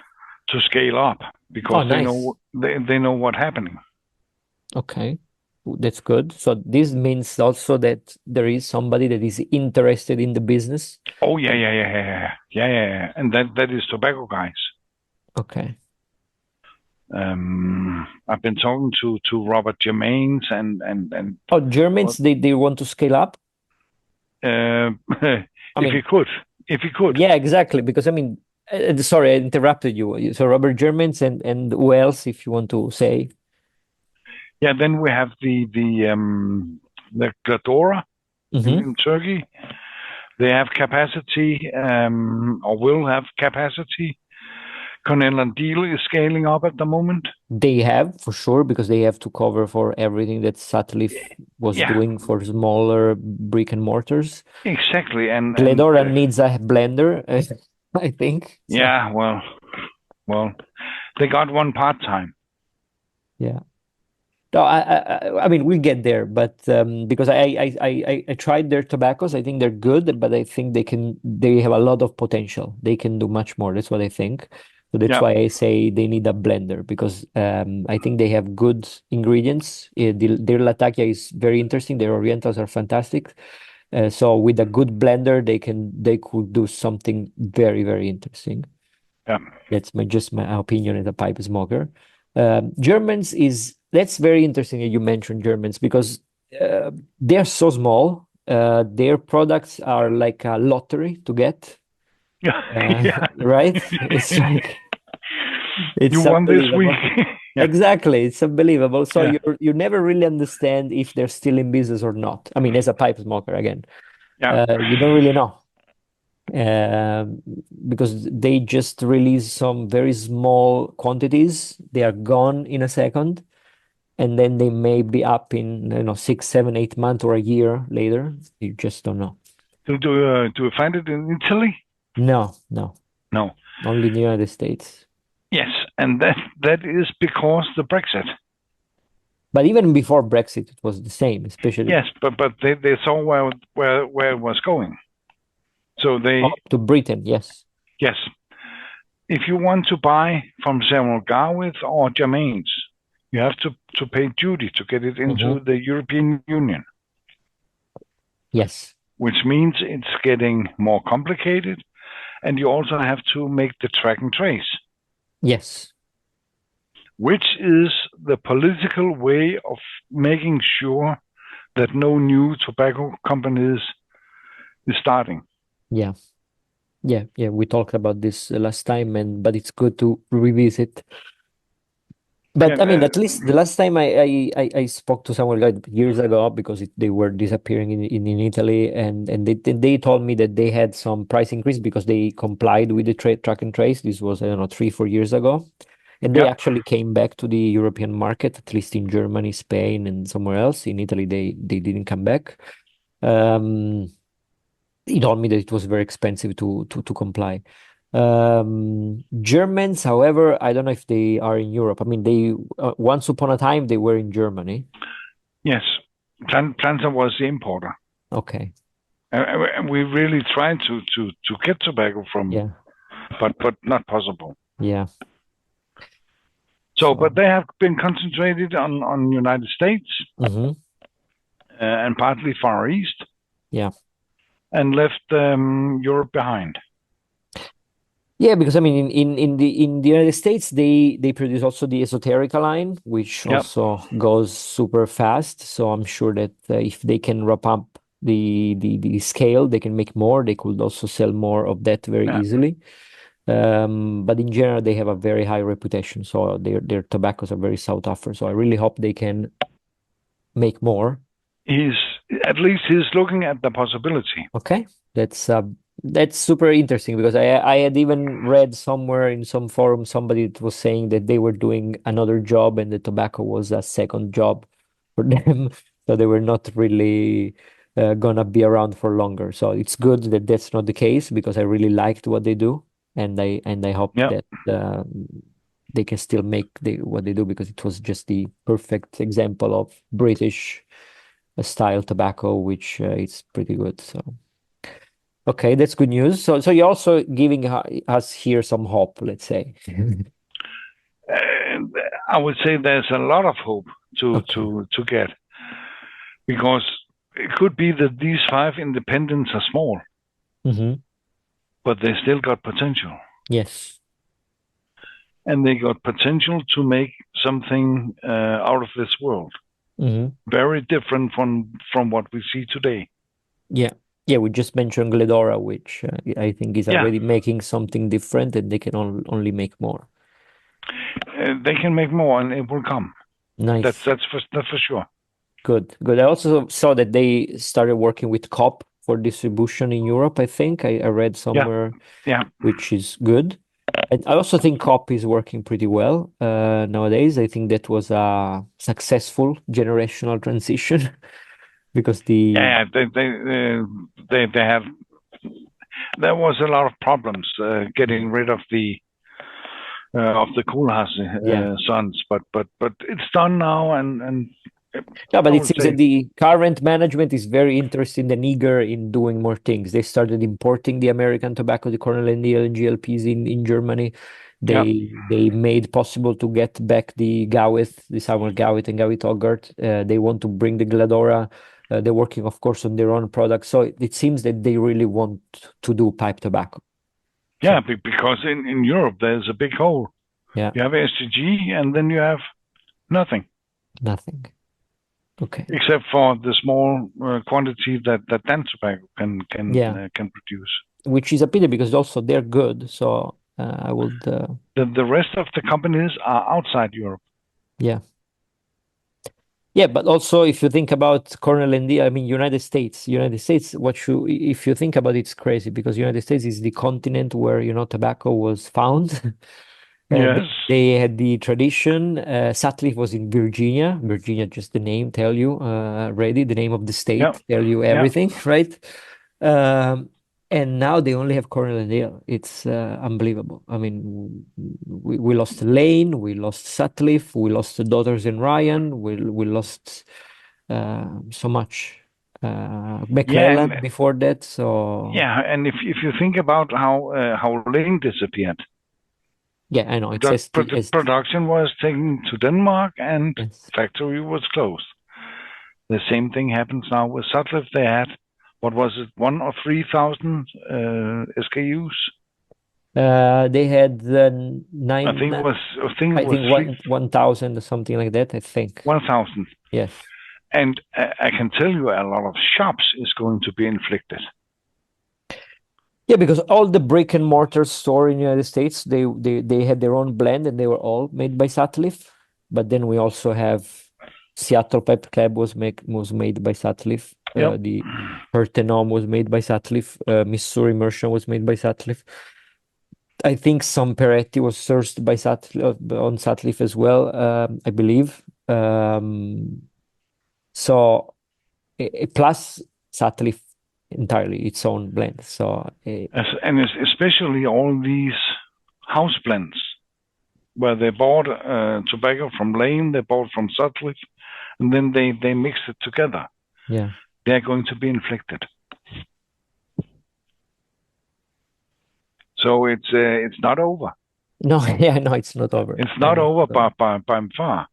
scale up because they know what's happening. Okay. That's good. So this means also that there is somebody that is interested in the business. Oh yeah. And that is tobacco guys. Okay. I've been talking to Robert Germains and Germans they want to scale up. If he could. Yeah, exactly. Because I mean, sorry, I interrupted you. So Robert Germains and who else, if you want to say? Yeah, then we have the Gadora in Turkey. They have capacity, or will have capacity. Cornell Diehl is scaling up at the moment. They have, for sure, because they have to cover for everything that Sutliff was doing for smaller brick and mortars. Exactly. And Gadora needs a blender, I think. So. Yeah, well, they got one part-time. Yeah. No, I mean, we'll get there, but because I tried their tobaccos, I think they're good, but I think they have a lot of potential. They can do much more. That's what I think. So that's why I say they need a blender, because I think they have good ingredients. Their Latakia is very interesting. Their Orientals are fantastic. So with a good blender, they could do something very, very interesting. Yeah. That's just my opinion as a pipe smoker. Germans that's very interesting that you mentioned Germans, because they're so small. Their products are like a lottery to get. Right? It's like you won this week. Exactly, it's unbelievable. So you never really understand if they're still in business or not. I mean, as a pipe smoker, again, you don't really know. Because they just release some very small quantities. They are gone in a second, and then they may be up in 6, 7, 8 months or a year later. You just don't know. Do you find it in Italy? No. Only in the United States. Yes, and that is because the Brexit. But even before Brexit, it was the same, especially. Yes, but they saw where it was going. So they to Britain, yes. Yes. If you want to buy from Samuel Garwith or Germains, you have to pay duty to get it into the European Union. Yes. which means it's getting more complicated, and you also have to make the track and trace. Yes. Which is the political way of making sure that no new tobacco companies is starting. Yeah. We talked about this last time, but it's good to revisit. But I mean, at least the last time I spoke to someone like years ago, because they were disappearing in Italy, and they told me that they had some price increase because they complied with the track and trace. This was, I don't know, 3-4 years ago, and they actually came back to the European market, at least in Germany, Spain, and somewhere else. In Italy, they didn't come back. He told me that it was very expensive to comply. Germans, however, I don't know if they are in Europe. I mean, they once upon a time they were in Germany. Yes, Planta was the importer. Okay. We really tried to get tobacco from, but not possible. Yeah. So, but they have been concentrated on United States and partly Far East. Yeah. And left Europe behind. Yeah, because I mean, in the United States, they produce also the Esoterica line, which also goes super fast. So I'm sure that if they can wrap up the scale, they can make more. They could also sell more of that very easily. But in general, they have a very high reputation. So their tobaccos are very sought after. So I really hope they can make more. He's looking at the possibility. Okay, that's super interesting, because I had even read somewhere in some forum somebody that was saying that they were doing another job and the tobacco was a second job for them, so they were not really gonna be around for longer. So it's good that that's not the case, because I really liked what they do, and I hope that they can still make what they do, because it was just the perfect example of British style tobacco, which is pretty good. So okay, that's good news. So you're also giving us here some hope, let's say. I would say there's a lot of hope to get, because it could be that these 5 independents are small, but they still got potential. Yes. And they got potential to make something out of this world. Very different from what we see today. Yeah, we just mentioned Gadora, which I think is already making something different, and they can only make more. They can make more, and it will come. Nice. That's for sure. Good. I also saw that they started working with Kopp for distribution in Europe. I think I read somewhere. Which is good. And I also think Kopp is working pretty well nowadays. I think that was a successful generational transition. Because they have, there was a lot of problems getting rid of the Koolhaas sons, but it's done now, and but it seems that the current management is very interested and eager in doing more things. They started importing the American tobacco, the Cornell Diehl and GLPs in Germany. They made possible to get back the Gawith, the Samuel Gawith and Gawith Hoggart. They want to bring the Gadora. They're working, of course, on their own products. So it seems that they really want to do pipe tobacco. Yeah, because in Europe, there's a big hole. Yeah. You have STG, and then you have nothing. Nothing. Okay. Except for the small quantity that Dan Tobacco can produce. Which is a pity, because also they're good. So I would... The rest of the companies are outside Europe. Yeah. Yeah, but also if you think about Cornell Diehl, I mean, United States, if you think about it, it's crazy, because United States is the continent where, tobacco was found. Yes. They had the tradition. Sutliff was in Virginia. Virginia, just the name tell you already, the name of the state tell you everything, right? And now they only have Cornell Diehl. It's unbelievable. I mean, we lost Lane, we lost Sutliff, we lost the Daughters and Ryan, we lost so much. McClellan before that. So and if you think about how Lane disappeared. Yeah, I know. Production was taken to Denmark, and factory was closed. The same thing happens now with Sutliff. They had what was it, 1 or 3,000 SKUs? They had nine. I think it was 1,000 or something like that. I think 1,000. Yes. And I can tell you, a lot of shops is going to be inflicted. Yeah, because all the brick and mortar store in the United States, they had their own blend, and they were all made by Sutliff. But then we also have Seattle Pipe Club was made by Sutliff. Yep. The Pertenom was made by Sutliff. Missouri Immersion was made by Sutliff. I think some Peretti was sourced by on Sutliff as well, I believe. So plus Sutliff entirely its own blend. So and especially all these house blends where they bought tobacco from Lane, they bought from Sutliff, and then they mix it together. Yeah, they're going to be inflicted. So it's not over. No, yeah, no, it's not over. It's not over by far.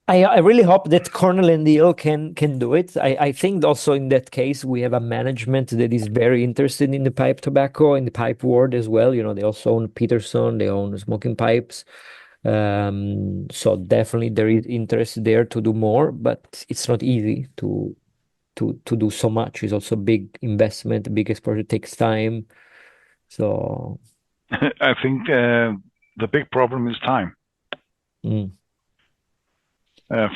I really hope that Cornell and Diehl can do it. I think also in that case we have a management that is very interested in the pipe tobacco, in the pipe world as well. You know, they also own Peterson, they own smoking pipes. So definitely there is interest there to do more, but it's not easy to do so much. It's also a big investment, big exposure, takes time. So I think the big problem is time.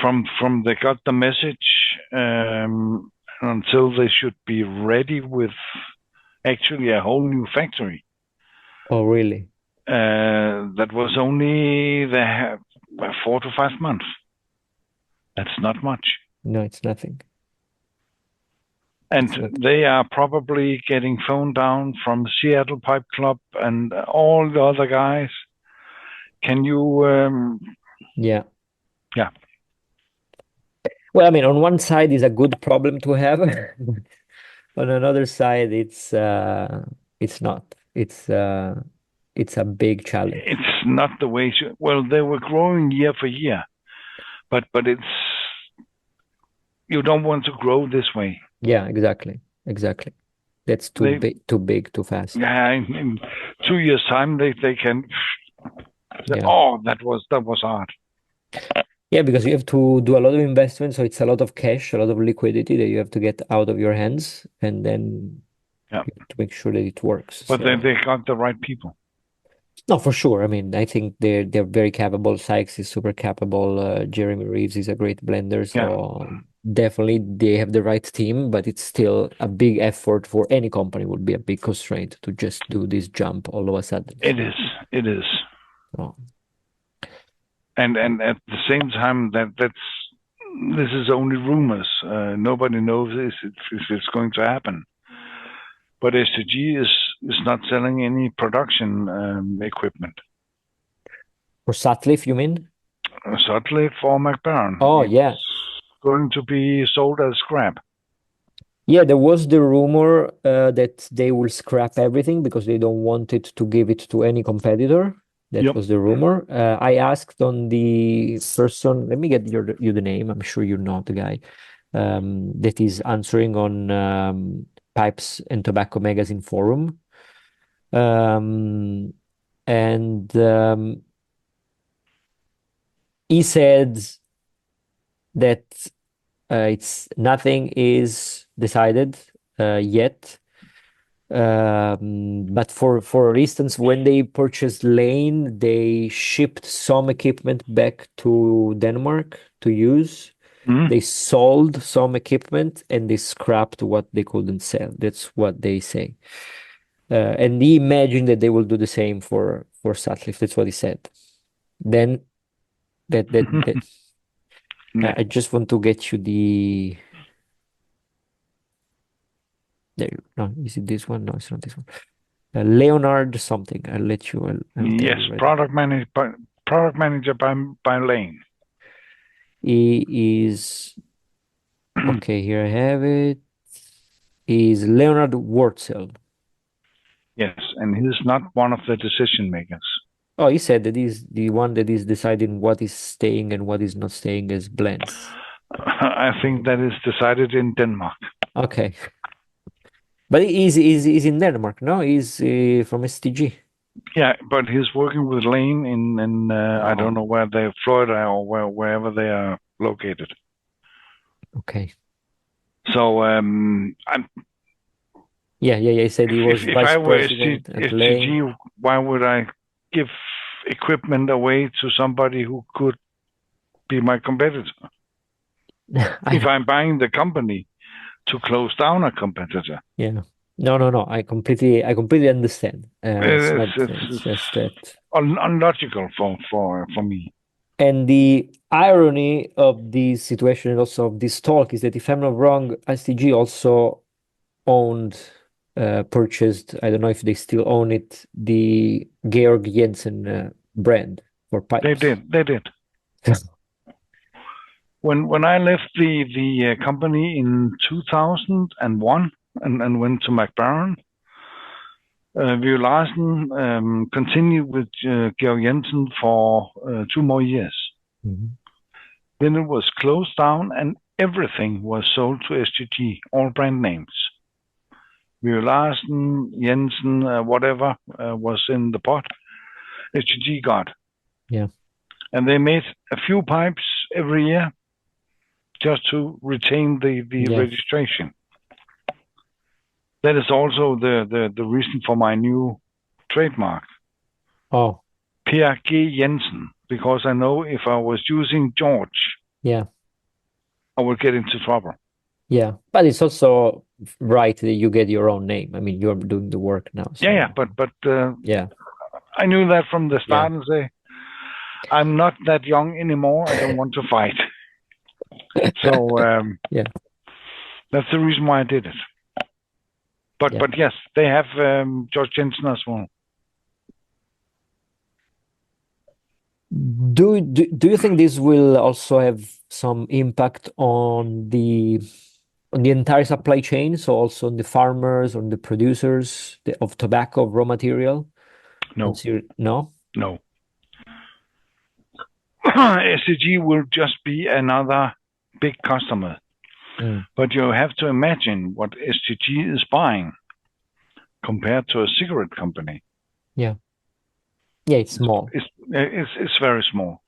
From they got the message until they should be ready with actually a whole new factory. Oh, really? That was only 4 to 5 months. That's not much. No, it's nothing. And they are probably getting phone down from Seattle Pipe Club and all the other guys. Can you? Yeah. Yeah. Well, I mean, on one side is a good problem to have. On another side, it's not. It's a big challenge. It's not the way. Well, they were growing year for year, but it's you don't want to grow this way. Yeah, exactly. That's too big, too fast. Yeah, in 2 years' time, they can. Say, oh, that was hard. Yeah, because you have to do a lot of investment, so it's a lot of cash, a lot of liquidity that you have to get out of your hands, and then you have to make sure that it works. But they got the right people. No, for sure. I mean, I think they're very capable. Sykes is super capable. Jeremy Reeves is a great blender. So definitely they have the right team, but it's still a big effort for any company. Would be a big constraint to just do this jump all of a sudden. It is. Oh. And at the same time, this is only rumors. Nobody knows if it's going to happen. But STG is not selling any production equipment. For Sutliff, you mean? Sutliff or Mac Baren. Oh, yeah. It's going to be sold as scrap. Yeah, there was the rumor that they will scrap everything because they don't want it to give it to any competitor. That was the rumor. I asked on the person, let me get you the name. I'm sure you know the guy that is answering on Pipes and Tobacco Magazine forum. And he said that nothing is decided yet. But for instance, when they purchased Lane, they shipped some equipment back to Denmark to use. They sold some equipment and they scrapped what they couldn't sell. That's what they say. And he imagined that they will do the same for Sutliff. That's what he said. Then I just want to get you the. There you go. No, is it this one? No, it's not this one. Leonard something. I'll let you. Yes, product manager by Lane. He is okay. Here I have it. Is Leonard Wurtzel. Yes, and he's not one of the decision makers. Oh, he said that he's the one that is deciding what is staying and what is not staying as blends. I think that is decided in Denmark. Okay. But he's in Denmark, no? He's from STG. Yeah, but he's working with Lane in I don't know where they're, Florida or wherever they are located. Okay. So he said he was vice president at Lane. STG, why would I give equipment away to somebody who could be my competitor? If I'm buying the company to close down a competitor. Yeah. No. I completely understand. It's just that unlogical for me. And the irony of this situation and also of this talk is that, if I'm not wrong, STG also purchased, I don't know if they still own it, the Georg Jensen brand for pipes. They did. When I left the company in 2001 and went to Mac Baren, Vieux Larsen continued with Georg Jensen for 2 more years. Mm-hmm. Then it was closed down and everything was sold to STG, all brand names. Vieux Larsen, Jensen, whatever was in the pot, STG got. Yeah. And they made a few pipes every year just to retain the registration. That is also the reason for my new trademark. Oh. Per Jensen, because I know if I was using George, I would get into trouble. Yeah, but it's also right that you get your own name. I mean, you're doing the work now. So. But I knew that from the start and say, I'm not that young anymore. I don't want to fight. So that's the reason why I did it. But yes, they have George Jensen as well. Do you think this will also have some impact on the entire supply chain? So also on the farmers, on the producers of tobacco, of raw material? No. No? No. STG will just be another big customer. But you have to imagine what STG is buying compared to a cigarette company. Yeah. Yeah, it's small. It's very small.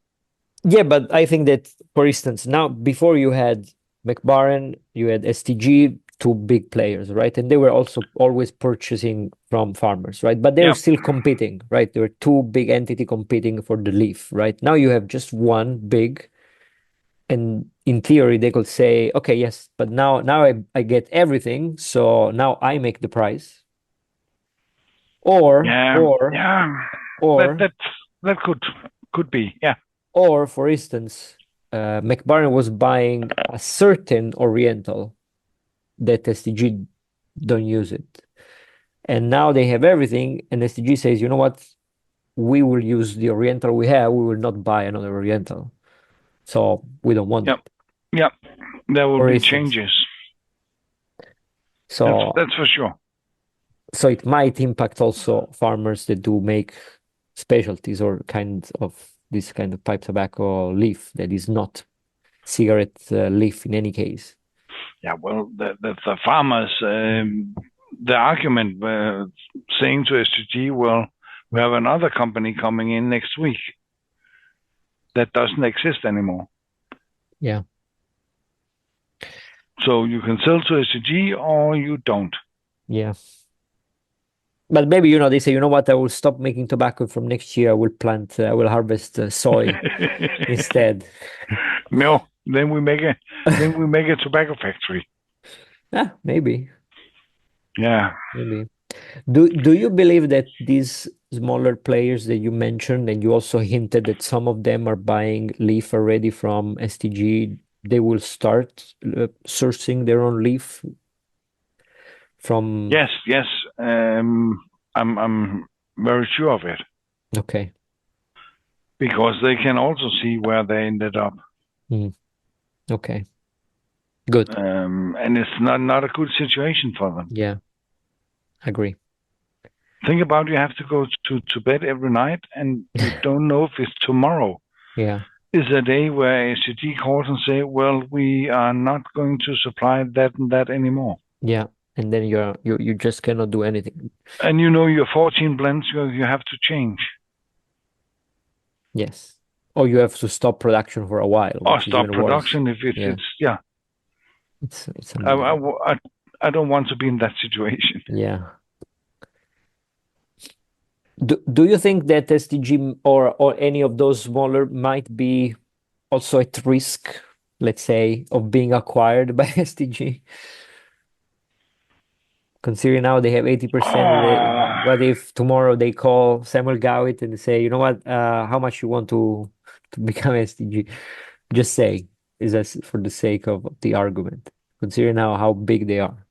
Yeah, but I think that, for instance, now before you had Mac Baren, you had STG, 2 big players, right? And they were also always purchasing from farmers, right? But they're still competing, right? There were 2 big entities competing for the leaf, right? Now you have just one big, and in theory they could say, okay, yes, but now I get everything, so now I make the price. Or that could be, yeah. Or, for instance, Mac Baren was buying a certain Oriental that STG don't use it. And now they have everything, and STG says, you know what? We will use the Oriental we have. We will not buy another Oriental. So we don't want it. Yeah, there will be changes. So that's for sure. So it might impact also farmers that do make specialties or kind of this kind of pipe tobacco leaf that is not cigarette leaf in any case. Yeah, well, the farmers, the argument saying to STG, well, we have another company coming in next week that doesn't exist anymore. Yeah. So you can sell to STG or you don't. Yeah. But maybe, they say, you know what, I will stop making tobacco from next year. I will harvest soy instead. No, then we make a tobacco factory. Yeah, maybe. Yeah. Maybe. Do you believe that these smaller players that you mentioned, and you also hinted that some of them are buying leaf already from STG, they will start sourcing their own leaf from? Yes. I'm very sure of it. Okay. Because they can also see where they ended up. Okay. Good. And it's not a good situation for them. Yeah. Agree. Think about, you have to go to bed every night and you don't know if it's tomorrow. Yeah. is a day where STG calls and say, well, we are not going to supply that and that anymore. Yeah, and then you just cannot do anything. And your 14 blends, you have to change. Yes. Or you have to stop production for a while. Or stop production if it's yeah. It's I don't want to be in that situation. Yeah. Do you think that STG or any of those smaller might be also at risk, let's say, of being acquired by STG? Considering now they have 80%, what if tomorrow they call Samuel Gowit and say, you know what, how much you want to become STG? Just say, is that for the sake of the argument, considering now how big they are?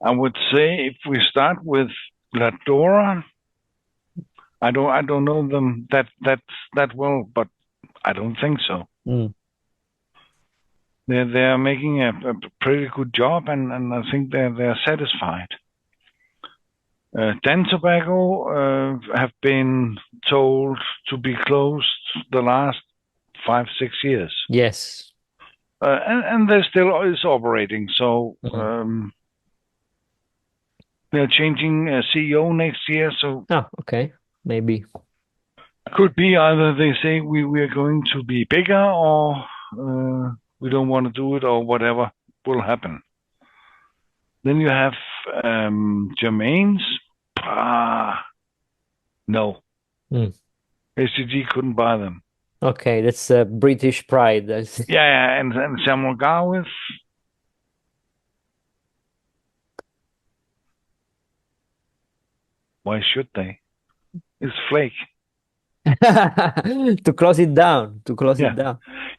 I would say if we start with Gadora, I don't know them that well, but I don't think so. They're making a pretty good job, and I think they're satisfied. Dan Tobacco have been told to be closed the last 5-6 years. Yes. And they still is operating. So they're changing CEO next year. So okay, maybe. Could be either they say we are going to be bigger, or we don't want to do it, or whatever will happen. Then you have Germain's. No. STG couldn't buy them. Okay, that's British pride. Yeah, and Samuel Gowith. Why should they? It's flake. To close it down.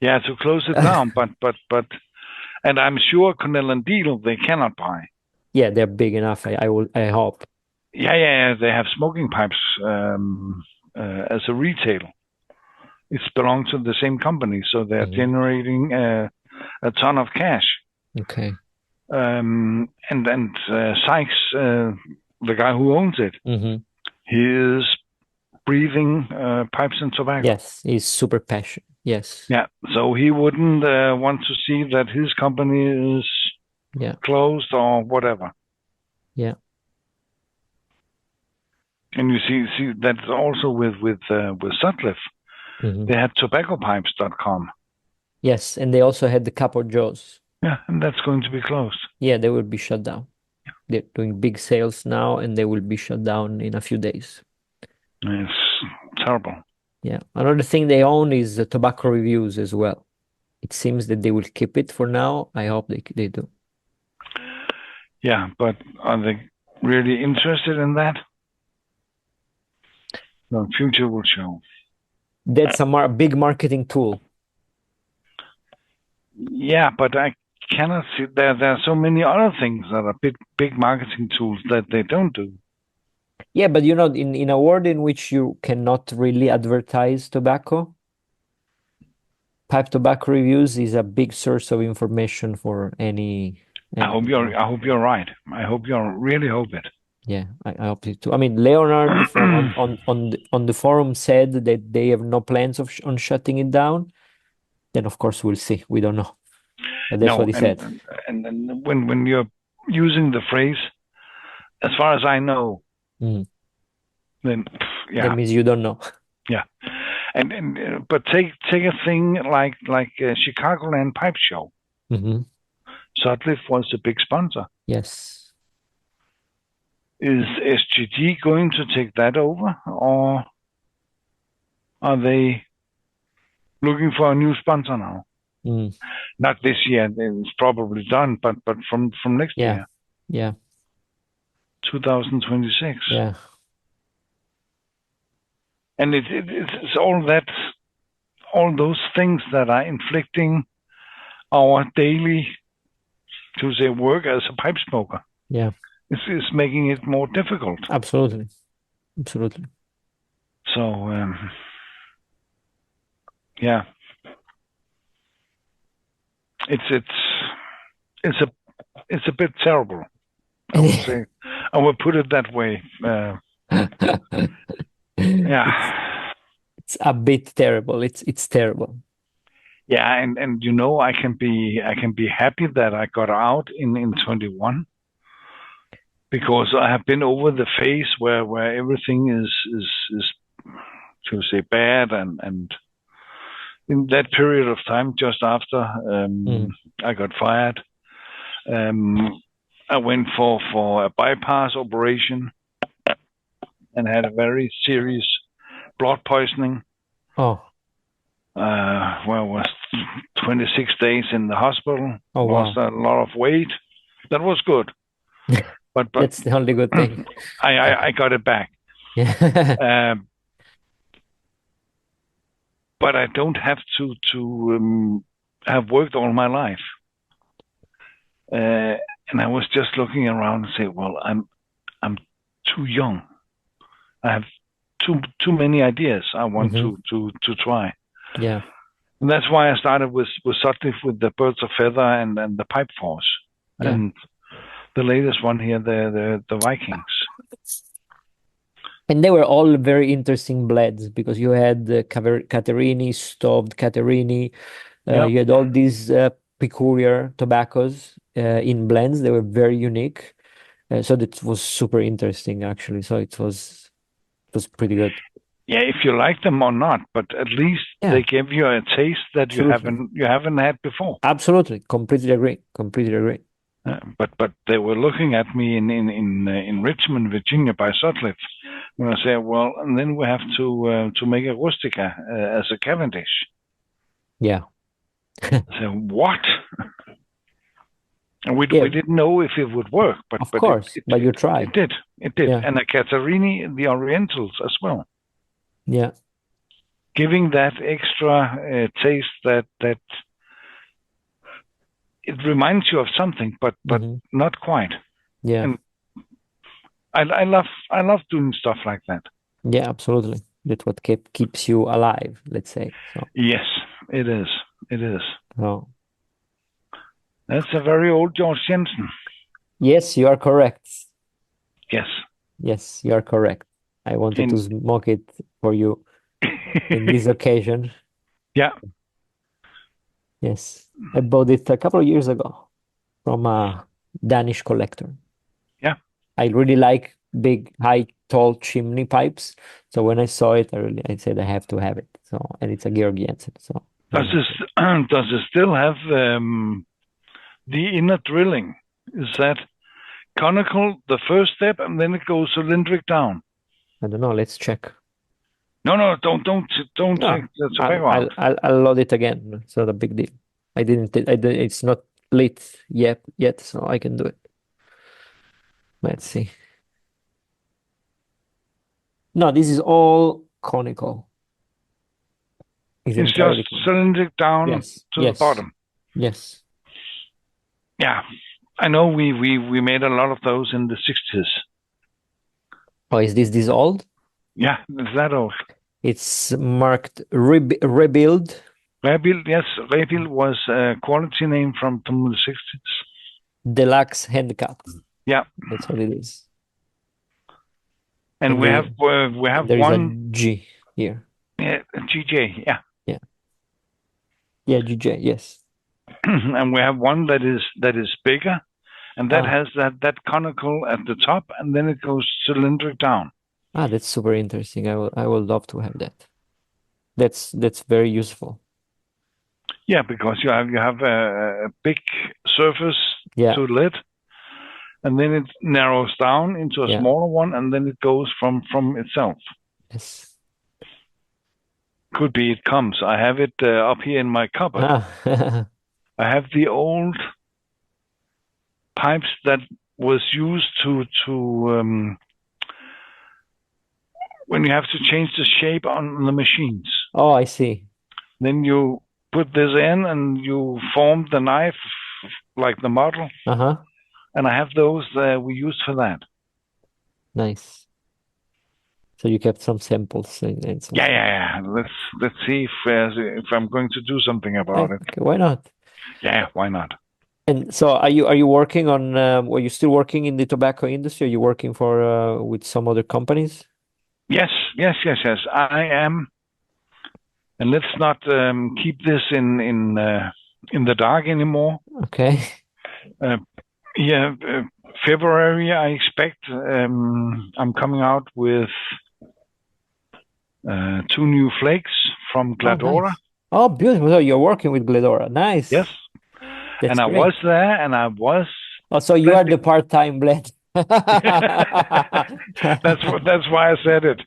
Yeah, to close it down. But, and I'm sure Cornell Diehl they cannot buy. Yeah, they're big enough. I hope. Yeah. They have smoking pipes as a retail. It belongs to the same company, so they're generating a ton of cash. Okay. And Sykes, the guy who owns it, he is breathing pipes and tobacco. Yes, he's super passionate. Yes. Yeah, so he wouldn't want to see that his company is closed or whatever. Yeah. And you see that's also with Sutliff. They had tobaccopipes.com. Yes, and they also had the Cupboard Joe's. Yeah, and that's going to be closed. Yeah, they will be shut down. Yeah. They're doing big sales now, and they will be shut down in a few days. It's terrible. Yeah. Another thing they own is the tobacco reviews as well. It seems that they will keep it for now. I hope they do. Yeah, but are they really interested in that? The future will show. That's a big marketing tool. Yeah, but I cannot see there are so many other things that are big marketing tools that they don't do. Yeah, but in a world in which you cannot really advertise tobacco, pipe tobacco reviews is a big source of information for any. I hope you're right. I really hope it. Yeah, I hope it too. I mean, Leonard on the forum said that they have no plans on shutting it down. Then of course we'll see. We don't know. But that's what he said. And when you're using the phrase, as far as I know, then that means you don't know. Yeah, but take a thing like Chicagoland Pipe Show. Sutliff was a big sponsor. Yes. Is STG going to take that over, or are they looking for a new sponsor now? Not this year; it's probably done, but from next year. Yeah. 2026. Yeah. And it's all those things that are inflicting our daily, to say, work as a pipe smoker. Yeah. It's making it more difficult. Absolutely. So, yeah, it's a bit terrible. I would say. I would put it that way. Yeah. It's a bit terrible. It's terrible. Yeah, and you know, I can be happy that I got out in 21, because I have been over the phase where everything is to say bad, and in that period of time just after I got fired, I went for a bypass operation and had a very serious blood poisoning. Oh. Well, was 26 days in the hospital. Oh, lost wow. a lot of weight. That was good. But That's the only good thing. I got it back. Yeah. But I don't have to have worked all my life. And I was just looking around and say, well, I'm too young. I have too many ideas I want to try. Yeah. And that's why I started with Sutliff, with the Birds of Feather and the Pipe Force. Yeah. And the latest one here, the Vikings. And they were all very interesting blends, because you had the Caterini, stoved Caterini. You had all these peculiar tobaccos in blends. They were very unique. So that was super interesting, actually. So it was pretty good. Yeah, if you like them or not, but at least they give you a taste that you haven't had before. Absolutely, completely agree. But they were looking at me in Richmond, Virginia, by Sutliff, when I said, well, and then we have to make a Rustica as a Cavendish. Yeah. I said, what? And we didn't know if it would work, but of course, but you tried. It did, and the Caterini, the Orientals as well. Yeah, giving that extra taste that it reminds you of something, but not quite. Yeah, and I love doing stuff like that. Yeah, absolutely. That's what keeps you alive, let's say. So. Yes, it is. Oh. That's a very old George Jensen. Yes, you are correct. Yes, you are correct. I wanted to smoke it for you in this occasion. Yeah. Yes, I bought it a couple of years ago from a Danish collector. Yeah. I really like big, high, tall chimney pipes. So when I saw it, I said I have to have it. So, and it's a Georg Jensen. So does it still have the inner drilling? Is that conical the first step, and then it goes cylindric down? I don't know. Let's check. No, don't check the tobacco. I'll load it again. It's not a big deal. I didn't. It's not lit yet, so I can do it. Let's see. No, this is all conical. It's just cylindric down to the bottom. Yes. Yeah, I know. We made a lot of those in the 60s. Oh, is this old? Yeah, is that old? It's marked Rebuild. Rebuild, yes. Rebuild was a quality name from the 60s. Deluxe handcut. Yeah, that's what it is. And we have there one. Is a G here. Yeah, GJ. Yeah. Yeah, GJ. Yes. And we have one that is bigger, and that has that conical at the top, and then it goes cylindric down. That's super interesting. I would love to have that. That's very useful. Yeah, because you have a big surface to lit, and then it narrows down into a smaller one, and then it goes from itself. Yes. Could be it comes. I have it up here in my cupboard. I have the old pipes that was used to when you have to change the shape on the machines. Oh, I see. Then you put this in and you form the knife like the model. And I have those we used for that. Nice. So you kept some samples and some. Yeah. Let's see if I'm going to do something about it. Okay, why not? Yeah, why not? And so are you working on? Are you still working in the tobacco industry? Are you working for with some other companies? Yes. I am. And let's not keep this in the dark anymore. Okay. February, I expect I'm coming out with 2 new flakes from Gadora. Nice. Oh, beautiful. So you're working with Gadora. Nice. Yes. That's I great. was there, and I was. Oh, so you are the part-time blend. That's why I said it.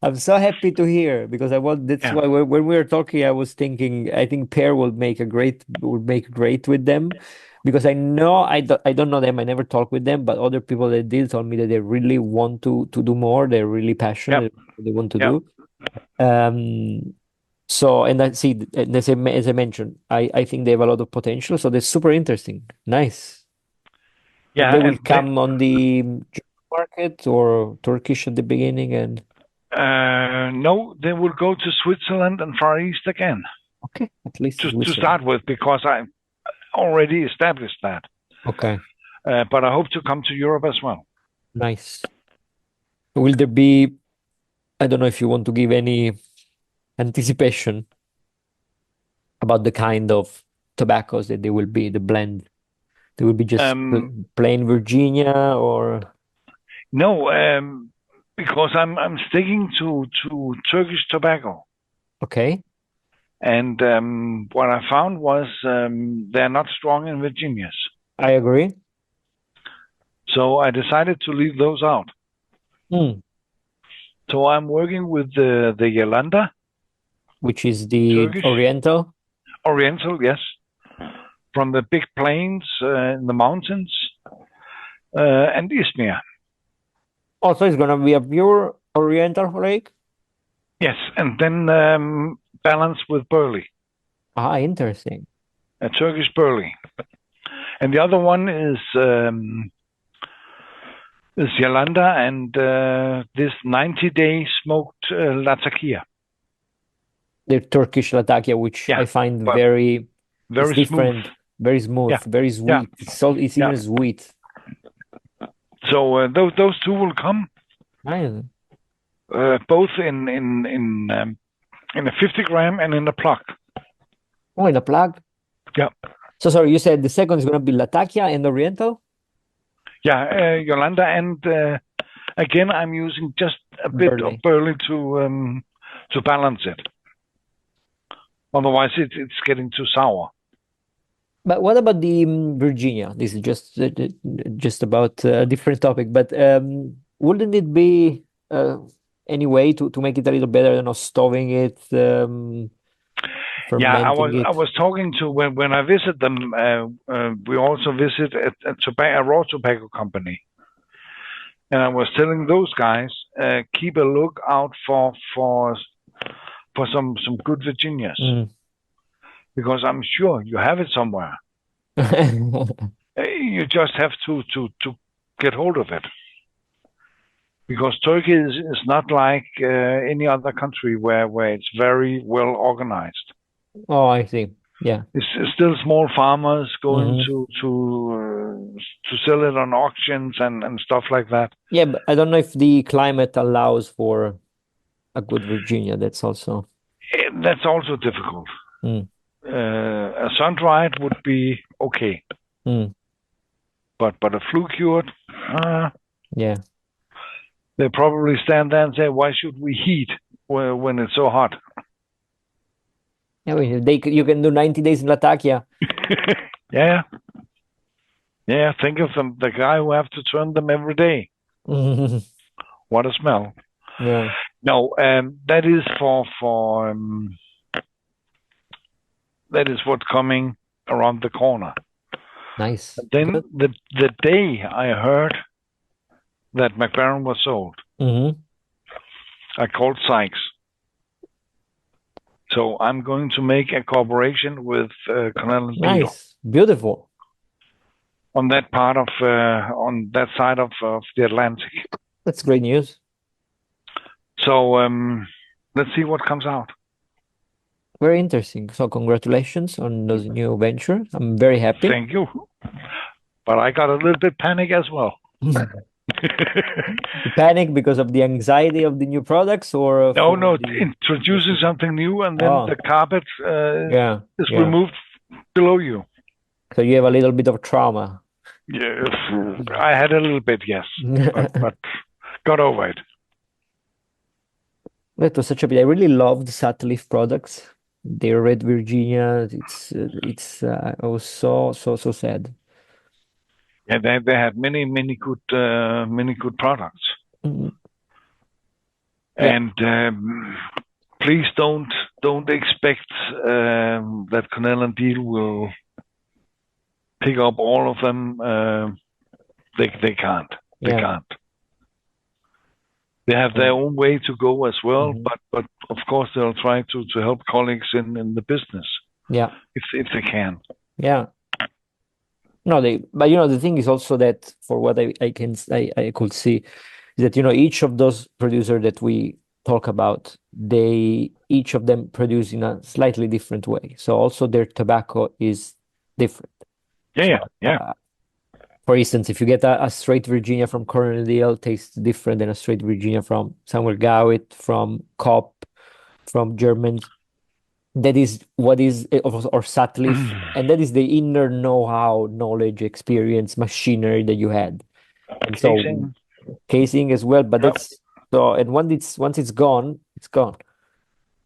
I'm so happy to hear, because that's why when we were talking, I was thinking I think Per would make great with them, because I know I don't know them, I never talked with them, but other people that did told me that they really want to do more. They're really passionate. They want to do. So, and I see, as I mentioned, I think they have a lot of potential. So that's super interesting. Nice. Yeah, They will come on the German market or Turkish at the beginning, and no, they will go to Switzerland and Far East again. Okay, at least to start with, because I already established that. Okay. But I hope to come to Europe as well. Nice. Will there be, I don't know if you want to give any anticipation about the kind of tobaccos that they will be, the blend? They will be just plain Virginia, or? No, because I'm sticking to Turkish tobacco. Okay. And what I found was they're not strong in Virginias. I agree. So I decided to leave those out. So I'm working with the Yolanda, which is the Turkish Oriental. Oriental, yes, from the big plains in the mountains, and Izmir. Also, it's gonna be a pure Oriental flake. Yes, and then balanced with burley. Ah, interesting. A Turkish burley, and the other one is Yolanda and this 90-day smoked Latakia. The Turkish Latakia, which I find very different, smooth. Very smooth, very sweet. It's even sweet. So those two will come. Nice. Both in a 50 gram and in a plug. Oh, in a plug? Yeah. So sorry, you said the second is going to be Latakia and Oriental? Yeah, Yolanda, and again, I'm using just a bit of burley to balance it. Otherwise, it's getting too sour. But what about the Virginia? This is just about a different topic. But wouldn't it be any way to make it a little better than stoving it? I was talking to when I visit them. We also visit a raw tobacco company, and I was telling those guys keep a lookout for some good Virginias, because I'm sure you have it somewhere. You just have to get hold of it, because Turkey is not like any other country where it's very well organized. Oh, I see. Yeah, it's still small farmers going to sell it on auctions and stuff like that. Yeah, but I don't know if the climate allows for a good Virginia. That's also difficult. A sun-dried would be okay. But a flue-cured, yeah, they probably stand there and say, "Why should we heat when it's so hot?" Yeah, you can do 90 days in Latakia. Yeah. Think of the guy who have to turn them every day. What a smell! Yeah. No, that is for that is what's coming around the corner. Nice. And then the day I heard that Mac Baren was sold, I called Sykes. So I'm going to make a cooperation with Cornell Diehl. Nice, beautiful. On that part of on that side of the Atlantic. That's great news. So let's see what comes out. Very interesting. So congratulations on those new ventures. I'm very happy. Thank you. But I got a little bit panic as well. You panic because of the anxiety of the new products, or no, introducing something new, and then the carpet is removed below you. So you have a little bit of trauma. Yes, I had a little bit, yes, but got over it. That was such a bit. I really loved Sutliff products. Their Red Virginia. I was so sad. Yeah, they had many good products. Mm-hmm. And please don't expect that Cornell Diehl will pick up all of them. They can't. They can't. They have their own way to go as well, but of course they'll try to help colleagues in the business. Yeah, if they can. Yeah. No, but the thing is also that for what I could see is that each of those producers that we talk about, each of them produce in a slightly different way. So also their tobacco is different. Yeah. For instance, if you get a straight Virginia from Cornell Diehl, tastes different than a straight Virginia from Samuel Gowit, from Kopp, from Germans. That is what is, or Sutliff, and that is the inner know-how, knowledge, experience, machinery that you had. And so casing as well, but that's so. And once it's gone, it's gone.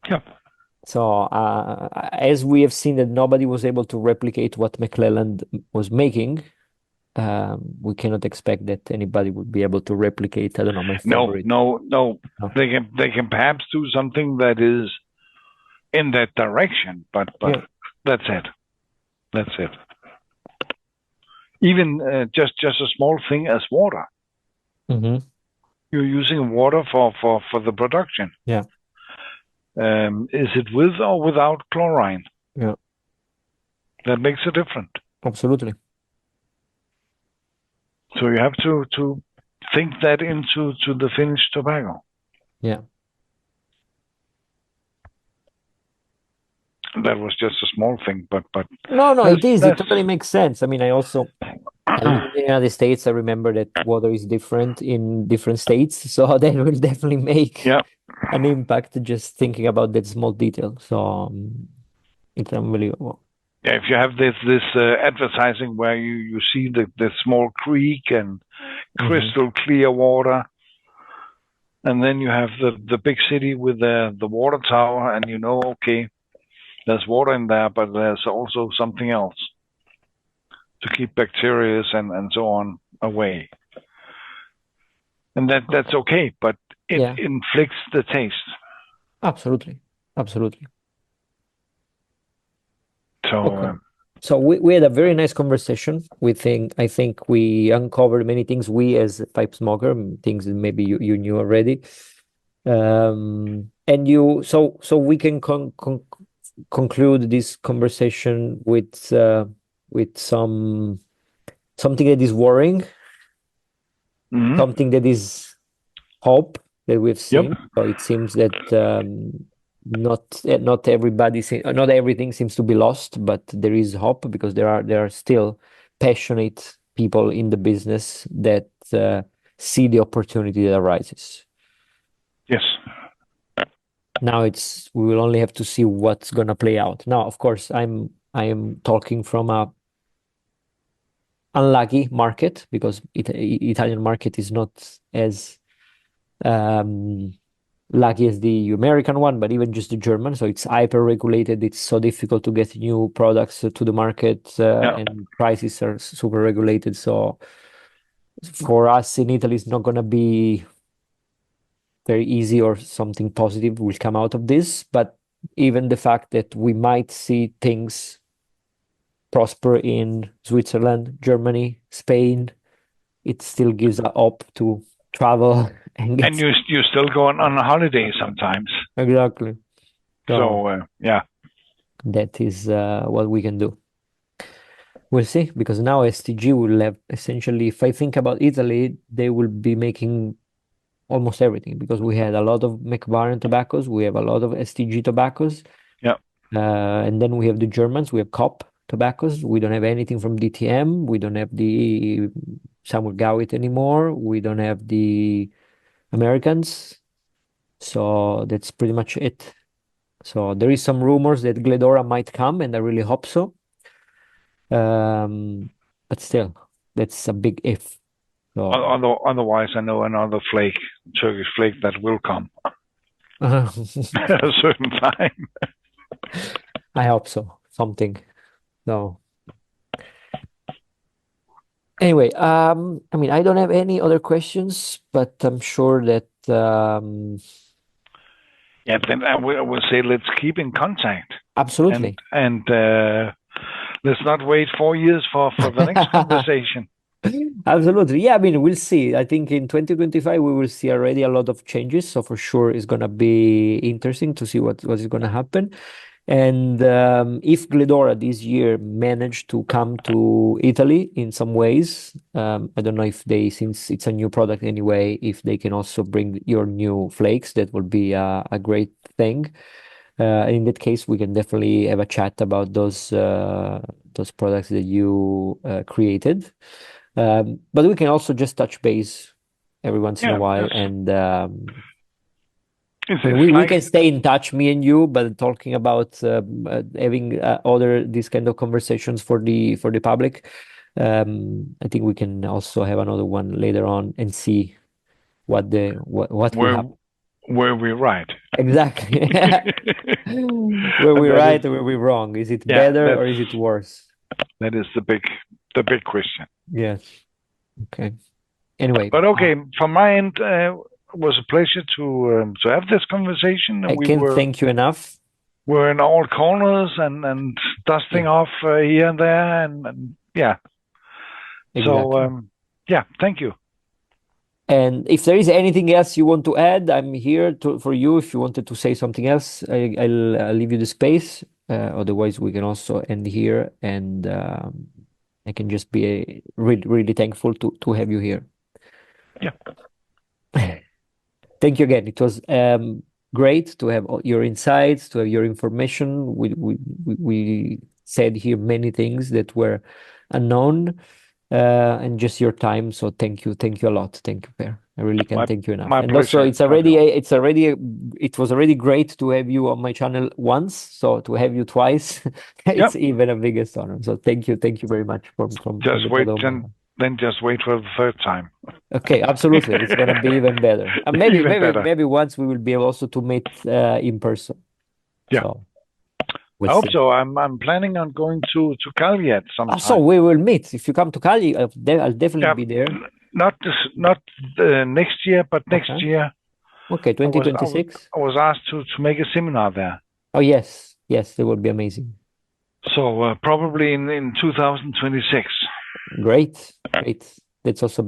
Yeah. So as we have seen that nobody was able to replicate what McClelland was making, we cannot expect that anybody would be able to replicate. I don't know, my favorite. No. They can perhaps do something that is in that direction, but that's it. Even just a small thing as water. Mm-hmm. You're using water for the production. Yeah. Is it with or without chlorine? Yeah. That makes a difference. Absolutely. So you have to think that into the finished tobacco. Yeah. That was just a small thing, but no, it is. It totally makes sense. I mean, I live in the United States. I remember that water is different in different states, so that will definitely make an impact just thinking about that small detail. So it's unbelievable. Yeah, if you have this advertising where you see the small creek and crystal clear water, and then you have the big city with the water tower, and okay, there's water in there, but there's also something else to keep bacteria and so on away. And that's okay, but it inflicts the taste. Absolutely. So, so we had a very nice conversation. I think we uncovered many things. We as a pipe smoker, things that maybe you knew already. And so we can conclude this conversation with something that is worrying, something that is hope that we've seen. So it seems that not everything seems to be lost, but there is hope because there are still passionate people in the business that see the opportunity that arises. Yes. Now we will only have to see what's gonna play out. Now, of course, I am talking from a unlucky market because Italian market is not as lucky as the American one, but even just the German. So it's hyper regulated. It's so difficult to get new products to the market, and prices are super regulated. So for us in Italy, it's not gonna be very easy or something positive will come out of this. But even the fact that we might see things prosper in Switzerland, Germany, Spain, it still gives a hope to travel and you still go on a holiday sometimes. Exactly. So that is what we can do. We'll see, because now STG will have essentially, if I think about Italy, they will be making almost everything because we had a lot of MacBaren tobaccos, we have a lot of STG tobaccos, and then we have the Germans, we have Kopp, tobaccos. We don't have anything from DTM. We don't have the Samuel Gowit anymore. We don't have the Americans. So that's pretty much it. So there is some rumors that Gadora might come, and I really hope so. But still, that's a big if. So Otherwise, I know another flake, Turkish flake, that will come at a certain time. I hope so. Something. No. Anyway, I mean, I don't have any other questions, but I'm sure that yeah, then I will say let's keep in contact. Absolutely. And let's not wait 4 years for the next conversation. Absolutely. Yeah, I mean, we'll see. I think in 2025 we will see already a lot of changes. So for sure it's gonna be interesting to see what is gonna happen. And if Gadora this year managed to come to Italy in some ways, I don't know if they, since it's a new product anyway, if they can also bring your new flakes, that would be a great thing. In that case, we can definitely have a chat about those products that you created. But we can also just touch base every once in a while, and we can stay in touch, me and you, but talking about having these kind of conversations for the public. I think we can also have another one later on and see what will happen. Where we're right. Exactly. Where we're right or where we're wrong. Is it better or is it worse? That is the big question. Yes. Okay. Anyway. But okay, from my end, it was a pleasure to have this conversation. I can't thank you enough. We're in all corners and dusting off here and there, and yeah. Exactly. So thank you. And if there is anything else you want to add, I'm here for you. If you wanted to say something else, I'll leave you the space. Otherwise, we can also end here, and I can just be really, really thankful to have you here. Yeah. Thank you again. It was great to have all your insights, to have your information. We said here many things that were unknown. And just your time. So thank you a lot. Thank you, Per. I really can't thank you enough. And pleasure. Also, it was already great to have you on my channel once. So to have you twice, it's even a biggest honor. So thank you very much from just wait just wait for the third time. Okay, absolutely. It's gonna be even better. Maybe once we will be able also to meet in person. Yeah. So, I hope so. I'm planning on going to Cali at some time. So we will meet. If you come to Cali, I'll definitely be there. Not next year, but next year. Okay, 2026. I was asked to make a seminar there. Oh yes, that would be amazing. So probably in 2026. Great. That's also a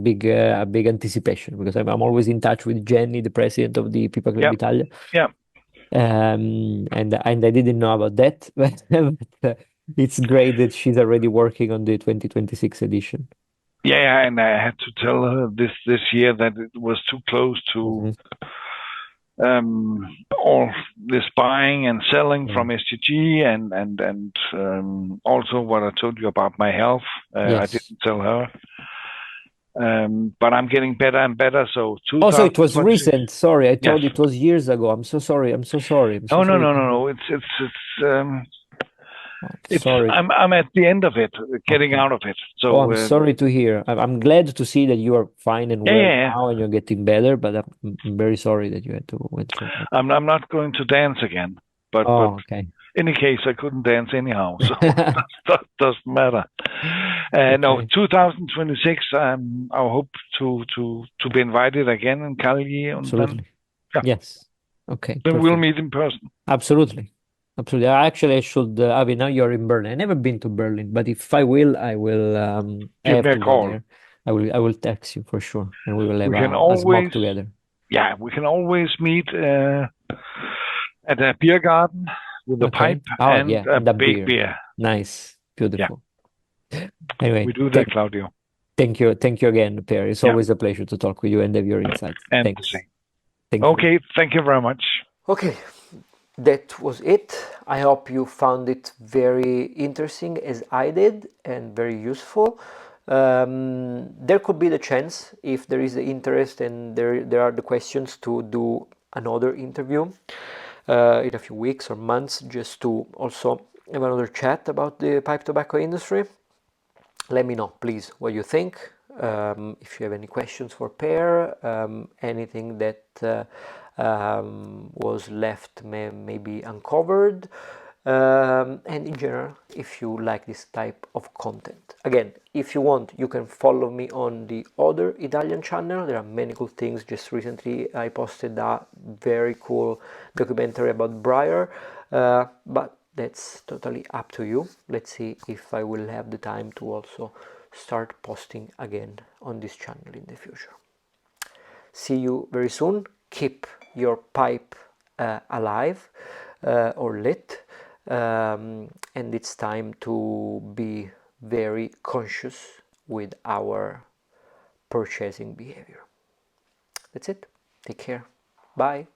big anticipation, because I'm always in touch with Jenny, the president of the Pipa Club Italia. Yeah. And I didn't know about that, but it's great that she's already working on the 2026 edition. Yeah, and I had to tell her this year that it was too close to all this buying and selling from STG, and also what I told you about my health. I didn't tell her. But I'm getting better and better. So also, it was recent. Sorry, I told you it was years ago. I'm so sorry. No. Sorry. I'm at the end of it, getting out of it. So I'm sorry to hear. I'm glad to see that you are fine and well now, and you're getting better. But I'm very sorry that you had to went through that. I'm not going to dance again. But okay. In any case, I couldn't dance anyhow, so that doesn't matter. No, 2026. I hope to be invited again in Cali. Absolutely. Yes. Okay. Then we'll meet in person. Absolutely. Actually, I should. I mean, now you're in Berlin. I've never been to Berlin, but if I will, I will. Give me a call. I will text you for sure, and we will have a smoke together. Yeah, we can always meet at a beer garden with a pipe and a big beer. Nice, beautiful. Yeah. Anyway, we do that, Claudio. Thank you again, Per. It's always a pleasure to talk with you and have your insights. And thanks. Okay, thank you very much. Okay. that was it. I hope you found it very interesting as I did and very useful. There could be the chance, if there is the interest and there are the questions, to do another interview in a few weeks or months, just to also have another chat about the pipe tobacco industry. Let me know, please, what you think. If you have any questions for Per, anything that was left maybe uncovered, and in general, if you like this type of content. Again, if you want, you can follow me on the other Italian channel. There are many cool things. Just recently I posted a very cool documentary about Breyer, but that's totally up to you. Let's see if I will have the time to also start posting again on this channel in the future. See you very soon. Keep your pipe alive or lit, and it's time to be very conscious with our purchasing behavior. That's it. Take care. Bye.